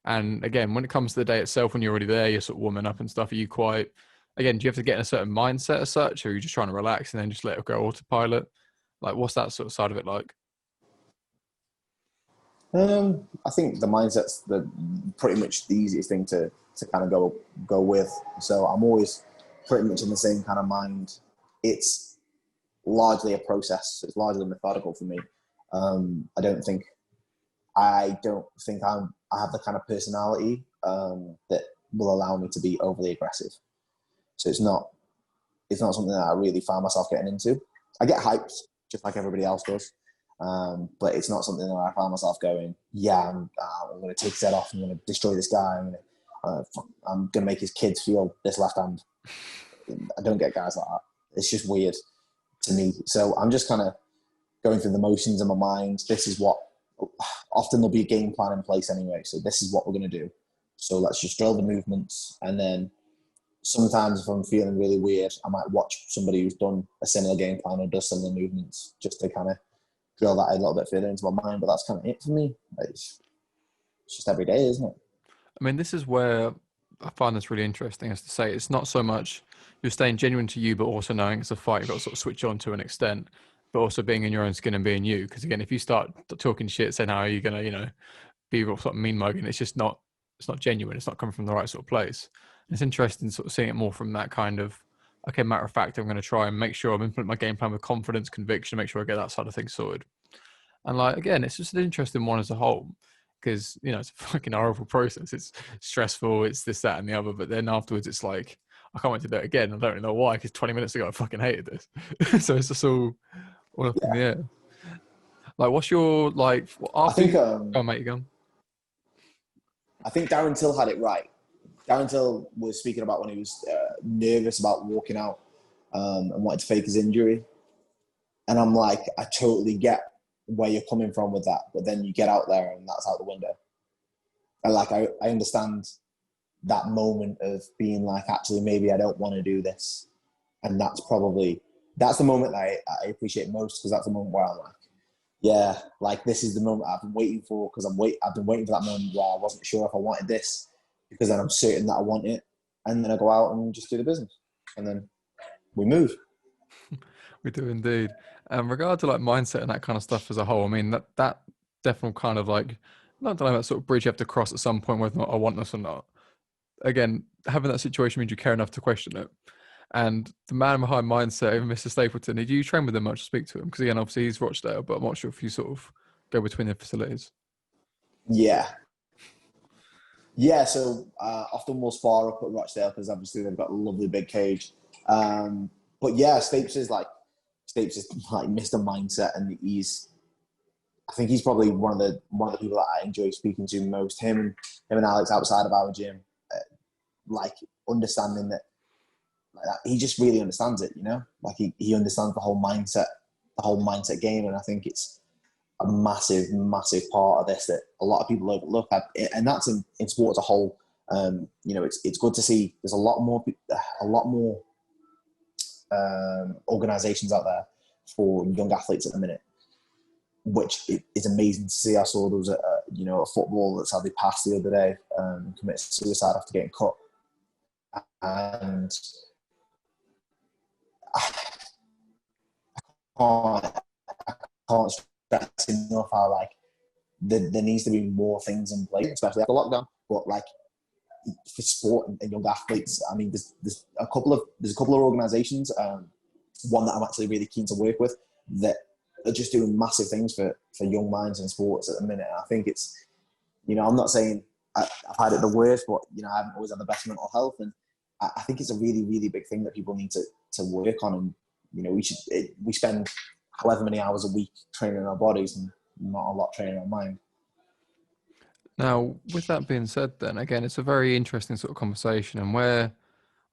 And again, when it comes to the day itself, when you're already there, you're sort of warming up and stuff. Are you quite, again, do you have to get in a certain mindset as such, or are you just trying to relax and then just let it go autopilot? Like, what's that sort of side of it like? I think the mindset's pretty much the easiest thing to kind of go with. So I'm always pretty much in the same kind of mind. It's largely a process. It's largely methodical for me. I don't think I have the kind of personality that will allow me to be overly aggressive. So it's not something that I really find myself getting into. I get hyped just like everybody else does. But it's not something that I find myself going, I'm going to take his head off. I'm going to destroy this guy. I'm going to make his kids feel this left hand. I don't get guys like that. It's just weird to me. So I'm just kind of going through the motions in my mind. This is what, often there'll be a game plan in place anyway. So this is what we're going to do. So let's just drill the movements. And then sometimes if I'm feeling really weird, I might watch somebody who's done a similar game plan or does similar movements just to kind of drill that a little bit further into my mind. But that's kind of it for me. It's just every day, isn't it? I mean, this is where I find this really interesting, as to say, it's not so much you're staying genuine to you, but also knowing it's a fight you've got to sort of switch on to an extent, but also being in your own skin and being you. Because again, if you start talking shit, saying how are you going to, be sort of mean mugging, it's not genuine. It's not coming from the right sort of place. And it's interesting sort of seeing it more from that kind of, okay, matter of fact, I'm going to try and make sure I'm implementing my game plan with confidence, conviction, make sure I get that side of things sorted. And like, again, it's just an interesting one as a whole. Because, it's a fucking horrible process. It's stressful. It's this, that, and the other. But then afterwards, it's like, I can't wait to do it again. I don't really know why, because 20 minutes ago, I fucking hated this. So it's just all up in the air. Like, what's your, like, after... Oh, mate, you go. I think Darren Till had it right. Darren Till was speaking about when he was nervous about walking out and wanted to fake his injury. And I'm like, I totally get where you're coming from with that, but then you get out there and that's out the window. And like, I understand that moment of being like, actually, maybe I don't want to do this. And that's the moment that I appreciate most, because that's the moment where I'm like, this is the moment I've been waiting for, because I've been waiting for that moment where I wasn't sure if I wanted this, because then I'm certain that I want it. And then I go out and just do the business. And then we move. We do indeed. Regard to like mindset and that kind of stuff as a whole, I mean, that definitely kind of like, not that that sort of bridge you have to cross at some point, whether or not I want this or not. Again, having that situation means you care enough to question it. And the man behind mindset, even Mr. Stapleton, did you train with him much to speak to him? Because again, obviously he's Rochdale, but I'm not sure if you sort of go between the facilities. Yeah, so often we'll spar up at Rochdale because obviously they've got a lovely big cage. But yeah, Stapes is like Mr. Mindset, and I think he's probably one of the people that I enjoy speaking to most. Him and Alex outside of our gym, like understanding that, he just really understands it, like he understands the whole mindset game. And I think it's a massive part of this that a lot of people overlook, and that's in sport as a whole. It's good to see there's a lot more organizations out there for young athletes at the minute, which is amazing to see. I saw there was a football that sadly passed the other day, committed suicide after getting cut, and I can't stress enough how like there needs to be more things in place, especially after lockdown. But like for sport and young athletes, I mean, there's a couple of organisations. One that I'm actually really keen to work with that are just doing massive things for young minds in sports at the minute. And I think it's, I'm not saying I've had it the worst, but I haven't always had the best mental health, and I think it's a really, really big thing that people need to work on. And we spend however many hours a week training our bodies, and not a lot training our mind. Now, with that being said, then again, it's a very interesting sort of conversation, and where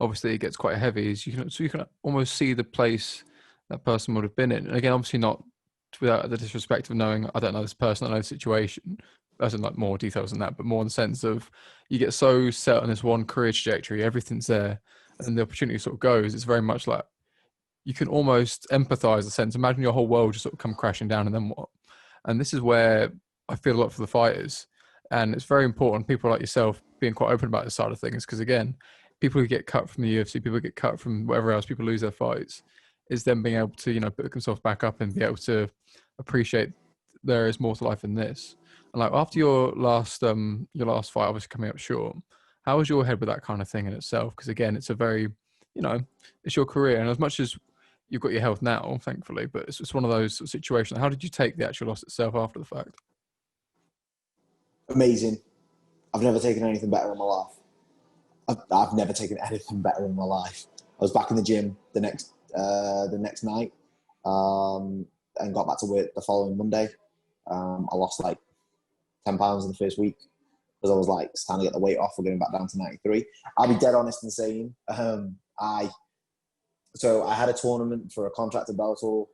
obviously it gets quite heavy is you can almost see the place that person would have been in. And again, obviously not without the disrespect of knowing, I don't know this person, I know the situation, as in like more details than that, but more in the sense of you get so set on this one career trajectory, everything's there, and the opportunity sort of goes. It's very much like you can almost empathize the sense. Imagine your whole world just sort of come crashing down, and then what? And this is where I feel a lot for the fighters. And it's very important, people like yourself being quite open about this side of things, because again, people who get cut from the UFC, people who get cut from whatever else, people lose their fights, is them being able to, pick themselves back up and be able to appreciate there is more to life than this. And like after your last fight, obviously coming up short, how was your head with that kind of thing in itself? Because again, it's a very, it's your career, and as much as you've got your health now, thankfully, but it's just one of those situations. How did you take the actual loss itself after the fact? Amazing. I've never taken anything better in my life. I've never taken anything better in my life. I was back in the gym the next night, and got back to work the following Monday. I lost like 10 pounds in the first week because I was like, it's time to get the weight off. We're going back down to 93. I'll be dead honest in saying, I had a tournament for a contract at Bellator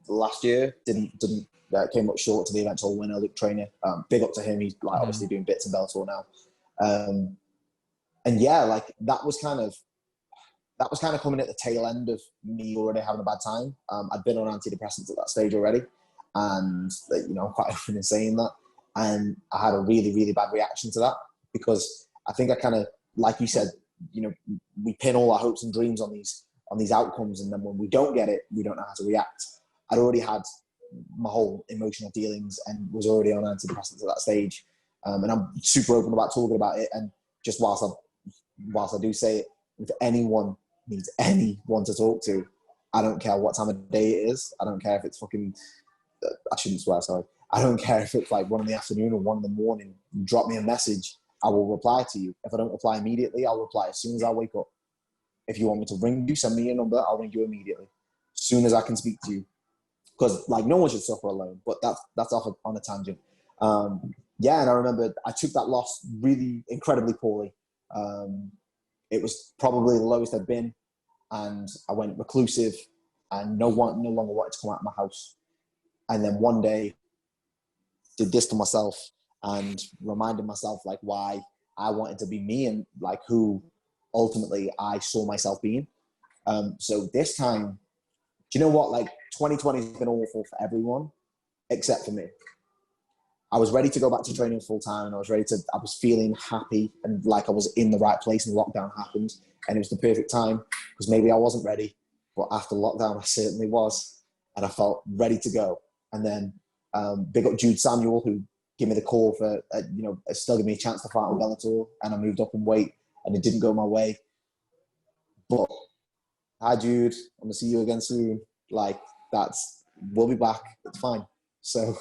last year. Didn't came up short to the eventual winner, Luke Trainer. Big up to him. He's like obviously doing bits in Bellator now. And yeah, like that was kind of coming at the tail end of me already having a bad time. I'd been on antidepressants at that stage already, and I'm quite open in saying that. And I had a really, really bad reaction to that because I think I kind of, like you said, we pin all our hopes and dreams on these outcomes, and then when we don't get it, we don't know how to react. I'd already had my whole emotional dealings and was already on antidepressants at that stage, and I'm super open about talking about it. And just whilst I do say it, if anyone needs anyone to talk to, I don't care what time of day it is. I don't care if it's fucking, I shouldn't swear, sorry. I don't care if it's like 1 PM or 1 AM. Drop me a message. I will reply to you. If I don't reply immediately, I'll reply as soon as I wake up. If you want me to ring you, send me your number. I'll ring you immediately. As soon as I can speak to you. Because like no one should suffer alone, but that's off on a tangent. Yeah, and I remember I took that loss really incredibly poorly. It was probably the lowest I'd been, and I went reclusive, and no longer wanted to come out of my house. And then one day, did this to myself and reminded myself like why I wanted to be me and like who ultimately I saw myself being. So this time, do you know what? Like 2020 has been awful for everyone except for me. I was ready to go back to training full time, and I was feeling happy and like I was in the right place, and lockdown happened, and it was the perfect time because maybe I wasn't ready, but after lockdown I certainly was, and I felt ready to go. And then big up Jude Samuel, who gave me the call for still gave me a chance to fight on Bellator, and I moved up in weight, and it didn't go my way. But hi Jude, I'm gonna see you again soon. Like we'll be back. It's fine. So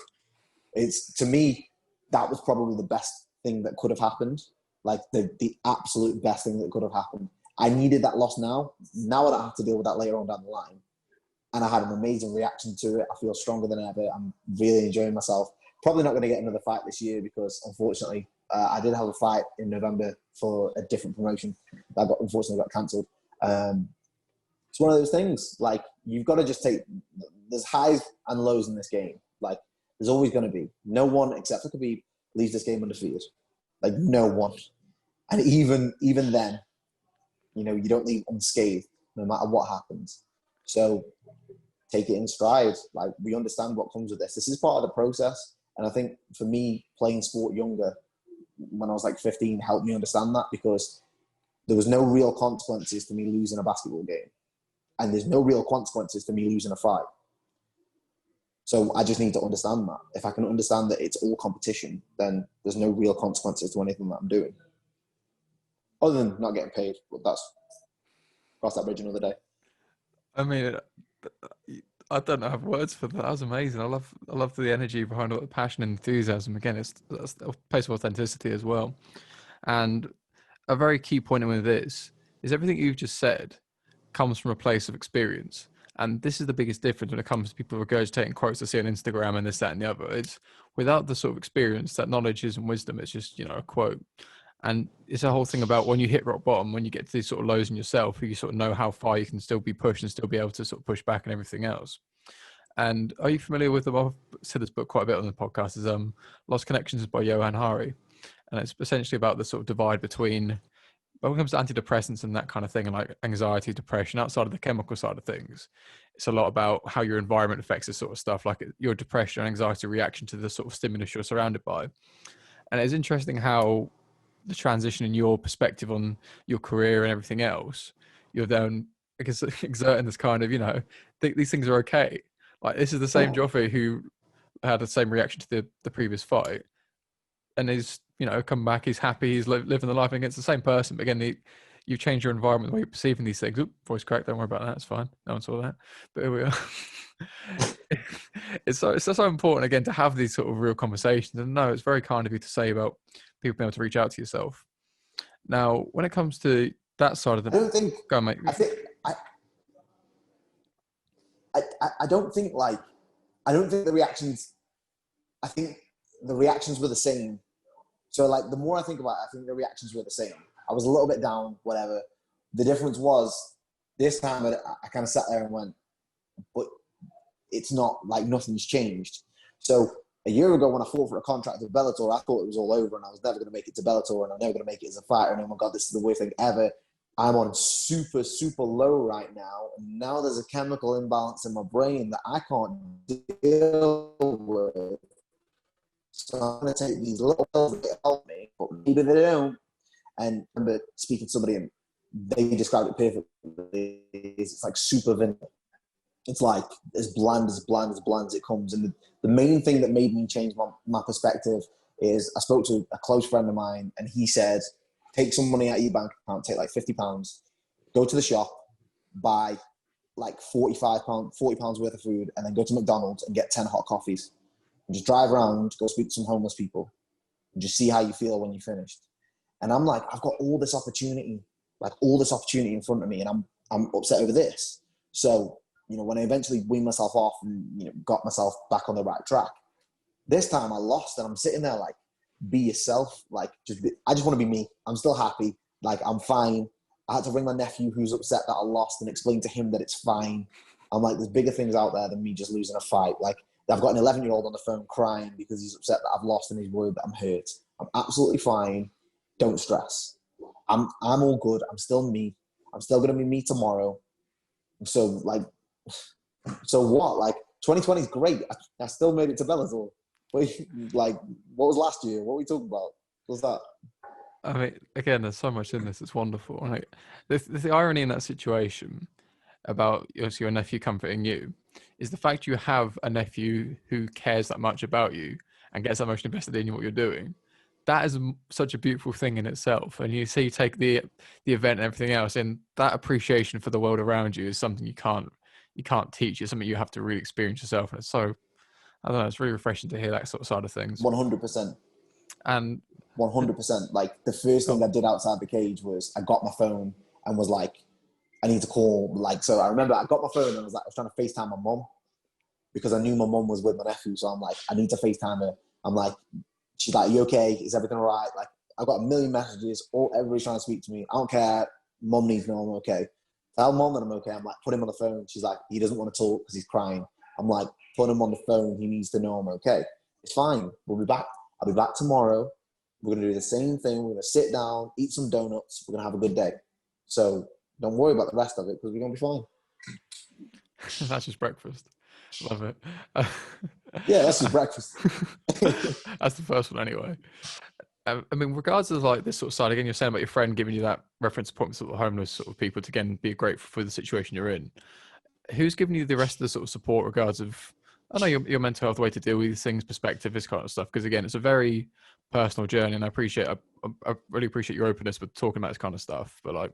it's, to me, that was probably the best thing that could have happened. Like the absolute best thing that could have happened. I needed that loss now. Now I don't have to deal with that later on down the line. And I had an amazing reaction to it. I feel stronger than ever. I'm really enjoying myself. Probably not going to get another fight this year because, unfortunately, I did have a fight in November for a different promotion that unfortunately got cancelled. It's one of those things. Like, you've got to just there's highs and lows in this game. Like, there's always going to be. No one except for Khabib leaves this game undefeated. Like, no one. And even then, you don't leave unscathed no matter what happens. So take it in stride. Like, we understand what comes with this. This is part of the process. And I think for me, playing sport younger, when I was like 15, helped me understand that, because there was no real consequences to me losing a basketball game. And there's no real consequences to me losing a fight. So I just need to understand that. If I can understand that it's all competition, then there's no real consequences to anything that I'm doing. Other than not getting paid, but that's cross that bridge another day. I mean, I don't have words for that. That was amazing. I love the energy behind all the passion and enthusiasm. Again, that's a place of authenticity as well. And a very key point with this is everything you've just said comes from a place of experience. And this is the biggest difference when it comes to people regurgitating quotes they see on Instagram and this, that, and the other. It's without the sort of experience, that knowledge and wisdom, it's just, a quote. And it's a whole thing about when you hit rock bottom, when you get to these sort of lows in yourself, you sort of know how far you can still be pushed and still be able to sort of push back and everything else. And are you familiar with I've said this book quite a bit on the podcast, is Lost Connections by Johan Hari. And it's essentially about the sort of divide between, when it comes to antidepressants and that kind of thing, and like anxiety, depression, outside of the chemical side of things, it's a lot about how your environment affects this sort of stuff, like your depression and anxiety reaction to the sort of stimulus you're surrounded by. And it's interesting how the transition in your perspective on your career and everything else, you're then, I guess, exerting this kind of, these things are okay. Like, this is the same Joffie who had the same reaction to the previous fight, and he's, come back, he's happy, he's living the life against the same person. But again, you change your environment, the way you're perceiving these things. Oop, voice crack, don't worry about that, it's fine. No one saw that. But here we are. It's so important, again, to have these sort of real conversations. And no, it's very kind of you to say about people being able to reach out to yourself. Now, when it comes to that side of the... I don't think... Go on, mate. I don't think the reactions... I think the reactions were the same. So, like, the more I think about it, I think the reactions were the same. I was a little bit down, whatever. The difference was, this time I kind of sat there and went, but it's not like nothing's changed. So a year ago when I fought for a contract with Bellator, I thought it was all over and I was never going to make it to Bellator and I'm never going to make it as a fighter. And oh my God, this is the worst thing ever. I'm on super, super low right now. And now there's a chemical imbalance in my brain that I can't deal with. So I'm going to take these little pills that help me, but maybe they don't. And I remember speaking to somebody and they described it perfectly. It's like super vanilla. It's like as bland as it comes. And the main thing that made me change my perspective is I spoke to a close friend of mine and he said, take some money out of your bank account, take like £50, go to the shop, buy like £40 worth of food, and then go to McDonald's and get 10 hot coffees. And just drive around, go speak to some homeless people, and just see how you feel when you're finished. And I'm like, I've got all this opportunity in front of me, and I'm upset over this. So, when I eventually weaned myself off and, got myself back on the right track, this time I lost, and I'm sitting there like, be yourself. Like, I just want to be me. I'm still happy. Like, I'm fine. I had to ring my nephew who's upset that I lost and explain to him that it's fine. I'm like, there's bigger things out there than me just losing a fight. Like, I've got an 11-year-old on the phone crying because he's upset that I've lost and he's worried that I'm hurt. I'm absolutely fine. Don't stress. I'm all good. I'm still me. I'm still going to be me tomorrow. So what? Like, 2020 is great. I still made it to Bellator. Like, what was last year? What were we talking about? What was that? I mean, again, there's so much in this. It's wonderful. Like, the irony in that situation about your nephew comforting you is the fact you have a nephew who cares that much about you and gets that much invested in what you're doing. That is such a beautiful thing in itself. And you take the event and everything else, and that appreciation for the world around you is something you can't teach. It's something you have to really experience yourself. And it's so, I don't know, it's really refreshing to hear that sort of side of things. 100%. And 100%. Like, the first thing I did outside the cage was I got my phone and was like, I need to call. Like, so I remember I got my phone and I was trying to FaceTime my mom because I knew my mom was with my nephew. So I'm like, I need to FaceTime her. I'm like, she's like, you okay? Is everything all right? Like, I got a million messages. Everybody's trying to speak to me. I don't care. Mom needs to know I'm okay. Tell mom that I'm okay. I'm like, put him on the phone. She's like, he doesn't want to talk because he's crying. I'm like, put him on the phone. He needs to know I'm okay. It's fine. We'll be back. I'll be back tomorrow. We're going to do the same thing. We're going to sit down, eat some donuts. We're going to have a good day. So don't worry about the rest of it because we're going to be fine. That's just breakfast. Love it. Yeah, that's just breakfast. That's the first one anyway. I mean, regards to like this sort of side, again, you're saying about your friend giving you that reference point with sort of homeless sort of people to, again, be grateful for the situation you're in. Who's giving you the rest of the sort of support regards of, I know your mental health, way to deal with these things, perspective, this kind of stuff? Because again, it's a very personal journey, and I really appreciate your openness with talking about this kind of stuff. But like,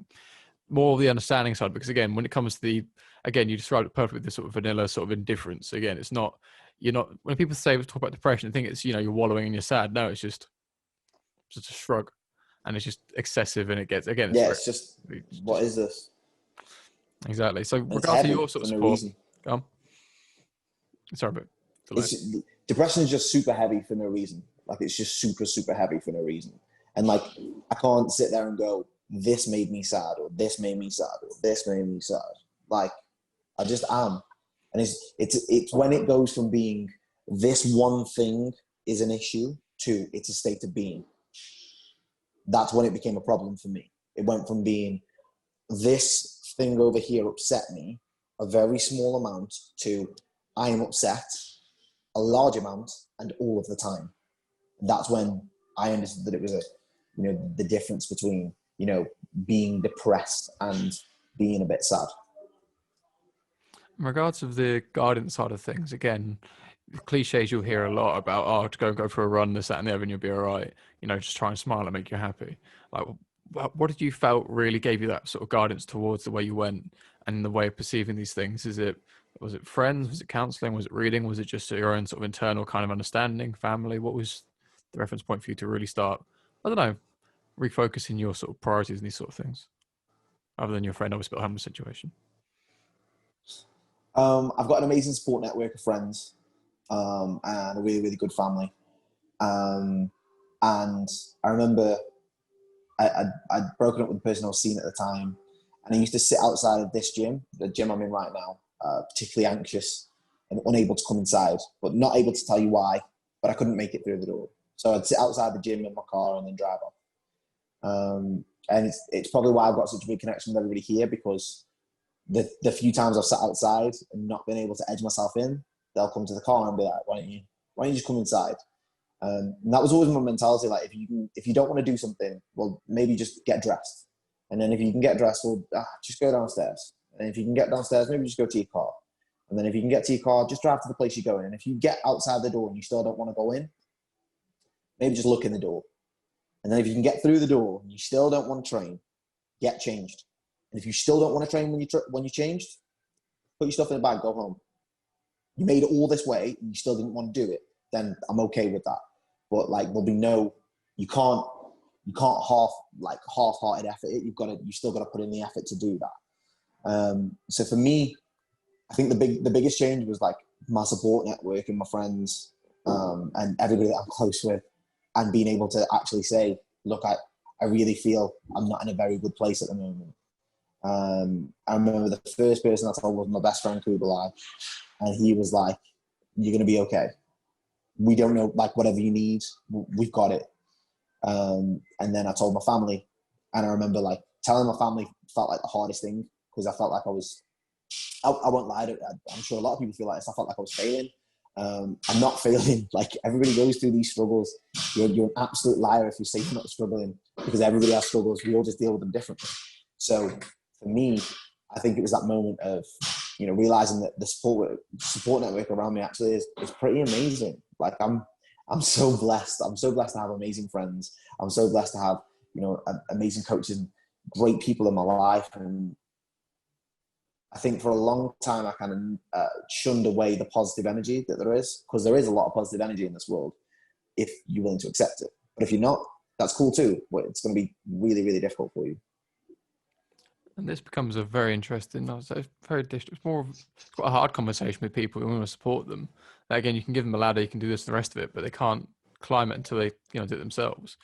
more of the understanding side, because again, when it comes to again, you described it perfectly with this sort of vanilla sort of indifference. Again, it's not, you're not, when people talk about depression, I think it's, you're wallowing and you're sad. No, it's just a shrug, and it's just excessive, and it gets, again, it's It's just, what is this? Exactly. So And it's regardless of heavy your sort of for no support, reason. sorry, but Depression is just super heavy for no reason. Like, it's just super, super heavy for no reason. And like, I can't sit there and go, this made me sad, or this made me sad, or this made me sad. Like, I just am. And it's when it goes from being this one thing is an issue to it's a state of being. That's when it became a problem for me. It went from being this thing over here upset me, a very small amount, to I am upset a large amount and all of the time. And that's when I understood that it was the difference between, being depressed and being a bit sad. in regards of the guidance side of things, again, cliches you'll hear a lot about, to go for a run, this, that, and the other, and you'll be all right. Just try and smile and make you happy. Like, what did you felt really gave you that sort of guidance towards the way you went and the way of perceiving these things? Was it friends? Was it counselling? Was it reading? Was it just your own sort of internal kind of understanding, family? What was the reference point for you to really start, I don't know, refocusing your sort of priorities and these sort of things, other than your friend obviously having a situation? I've got an amazing support network of friends, and a really, really good family. And I remember I'd broken up with the person I was seeing at the time, and I used to sit outside of this gym, the gym I'm in right now, particularly anxious and unable to come inside, but not able to tell you why, but I couldn't make it through the door. So I'd sit outside the gym in my car and then drive off. And it's probably why I've got such a big connection with everybody here, because the few times I've sat outside and not been able to edge myself in, they'll come to the car and be like, why don't you just come inside? And that was always my mentality. Like, if you don't want to do something, well, maybe just get dressed. And then if you can get dressed, well, just go downstairs. And if you can get downstairs, maybe just go to your car. And then if you can get to your car, just drive to the place you're going. And if you get outside the door and you still don't want to go in, maybe just look in the door. And then if you can get through the door and you still don't want to train, get changed. And if you still don't want to train when you changed, put your stuff in the bag, go home. You made it all this way and you still didn't want to do it, then I'm okay with that. But like, there'll be you can't half-hearted effort it. You still got to put in the effort to do that. So for me, I think the biggest change was like my support network and my friends, and everybody that I'm close with, and being able to actually say, look, I really feel I'm not in a very good place at the moment. I remember the first person I told was my best friend, Kubalai, and he was like, you're going to be okay. We don't know, like, whatever you need, we've got it. And then I told my family, and I remember like telling my family felt like the hardest thing, because I felt like I won't lie, I'm sure a lot of people feel like this, I felt like I was failing. I'm not failing. Like, everybody goes through these struggles. You're an absolute liar if you say you're not struggling, because everybody has struggles. We all just deal with them differently. So for me, I think it was that moment of, realizing that the support network around me actually is pretty amazing. Like, I'm so blessed. I'm so blessed to have amazing friends. I'm so blessed to have, amazing coaches and great people in my life. And I think for a long time, I kind of shunned away the positive energy that there is, because there is a lot of positive energy in this world if you're willing to accept it. But if you're not, that's cool too, but it's going to be really, really difficult for you. And this becomes a very interesting, it's quite a hard conversation with people who want to support them. Again, you can give them a ladder, you can do this and the rest of it, but they can't climb it until they, do it themselves.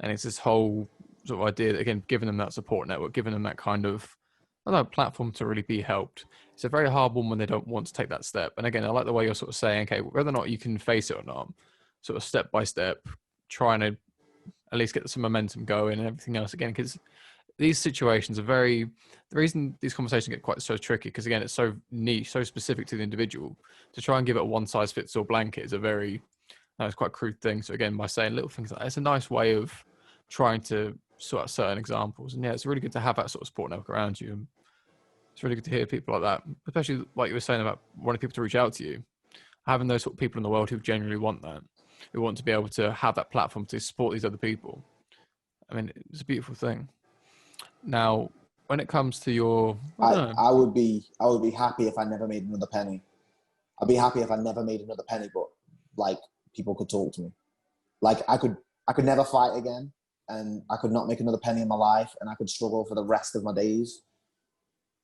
And it's this whole sort of idea that, again, giving them that support network, giving them that kind of, platform to really be helped. It's a very hard one when they don't want to take that step. And again, I like the way you're sort of saying, okay, whether or not you can face it or not, sort of step by step, trying to at least get some momentum going and everything else again, because these situations are the reason these conversations get quite so tricky, because again, it's so niche, so specific to the individual. To try and give it a one size fits all blanket is it's quite a crude thing. So again, by saying little things like that, it's a nice way of trying to sort out certain examples. And yeah, it's really good to have that sort of support network around you. And it's really good to hear people like that, especially like you were saying about wanting people to reach out to you. Having those sort of people in the world who genuinely want that, who want to be able to have that platform to support these other people. I mean, it's a beautiful thing. Now, when it comes to your, I would be happy if I never made another penny. I'd be happy if I never made another penny, but like people could talk to me. Like I could never fight again, and I could not make another penny in my life, and I could struggle for the rest of my days.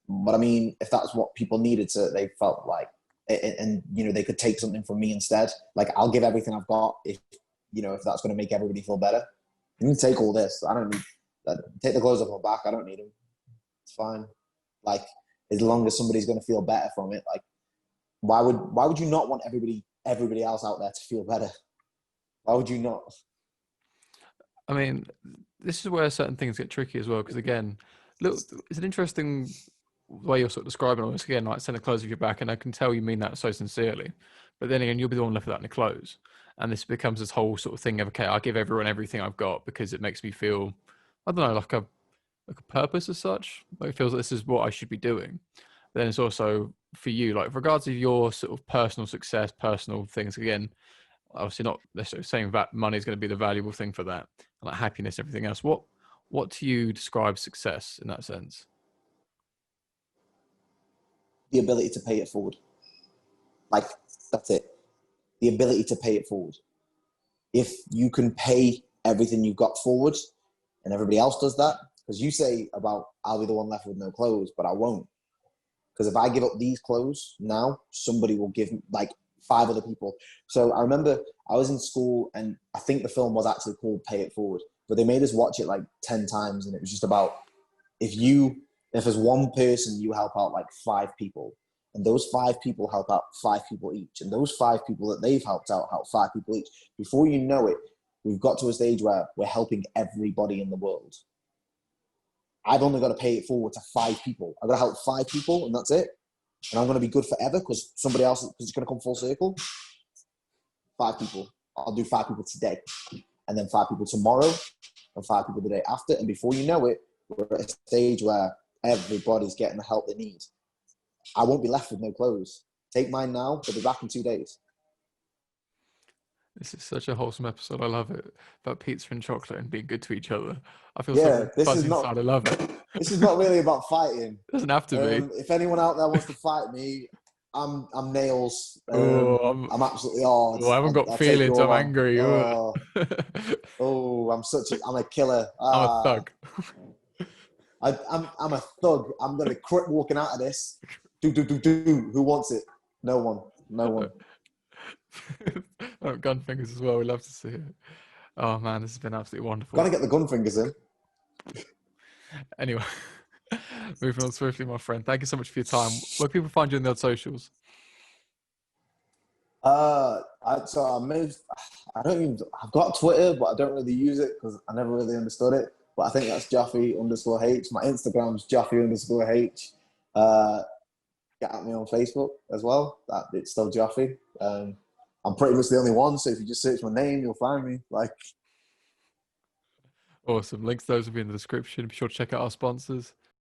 But I mean, if that's what people needed to, they felt like, and you know, they could take something from me instead. Like I'll give everything I've got if you know if that's going to make everybody feel better. You can take all this. I don't need that. Take the clothes off my back. I don't need them. It's fine. Like as long as somebody's going to feel better from it. Like why would you not want everybody else out there to feel better? Why would you not? I mean, this is where certain things get tricky as well. Because again, look, it's an interesting way you're sort of describing all this. Again, like send the clothes off your back, and I can tell you mean that so sincerely. But then again, you'll be the one left without any clothes, and this becomes this whole sort of thing of, okay, I give everyone everything I've got because it makes me feel, I don't know, like a purpose as such. Like it feels like this is what I should be doing. But then it's also for you, like regards of your sort of personal success, personal things. Again, obviously not necessarily saying that money is going to be the valuable thing for that, and like happiness, everything else. What do you describe success in that sense? The ability to pay it forward. Like that's it. The ability to pay it forward. If you can pay everything you've got forward, and everybody else does that, because you say about I'll be the one left with no clothes, but I won't. Because if I give up these clothes now, somebody will give like 5 other people. So I remember I was in school, and I think the film was actually called Pay It Forward, but they made us watch it like 10 times, and it was just about if there's one person, you help out like 5 people, and those 5 people help out 5 people each, and those 5 people that they've helped out help 5 people each. Before you know it, we've got to a stage where we're helping everybody in the world. I've only got to pay it forward to 5 people. I've got to help 5 people, and that's it. And I'm going to be good forever because somebody else is going to come full circle. 5 people. I'll do 5 people today, and then 5 people tomorrow, and 5 people the day after. And before you know it, we're at a stage where everybody's getting the help they need. I won't be left with no clothes. Take mine now, they'll be back in 2 days. This is such a wholesome episode. I love it. About pizza and chocolate and being good to each other. I feel so fuzzy inside. I love it. This is not really about fighting. It doesn't have to be. If anyone out there wants to fight me, I'm nails. I'm absolutely hard. I haven't got feelings. I'm angry. I'm a killer. I'm a thug. I'm a thug. I'm gonna quit walking out of this. Do. Who wants it? No one. Gun fingers as well. We love to see it. Oh man, this has been absolutely wonderful. Gotta get the gun fingers in. Anyway, moving on swiftly, my friend. Thank you so much for your time. Where people find you on the other socials? I've got Twitter, but I don't really use it because I never really understood it. But I think that's Joffie_H. My Instagram's Joffie_H. Get at me on Facebook as well. It's still Joffie. I'm pretty much the only one, so if you just search my name, you'll find me. Awesome. Links to those will be in the description. Be sure to check out our sponsors.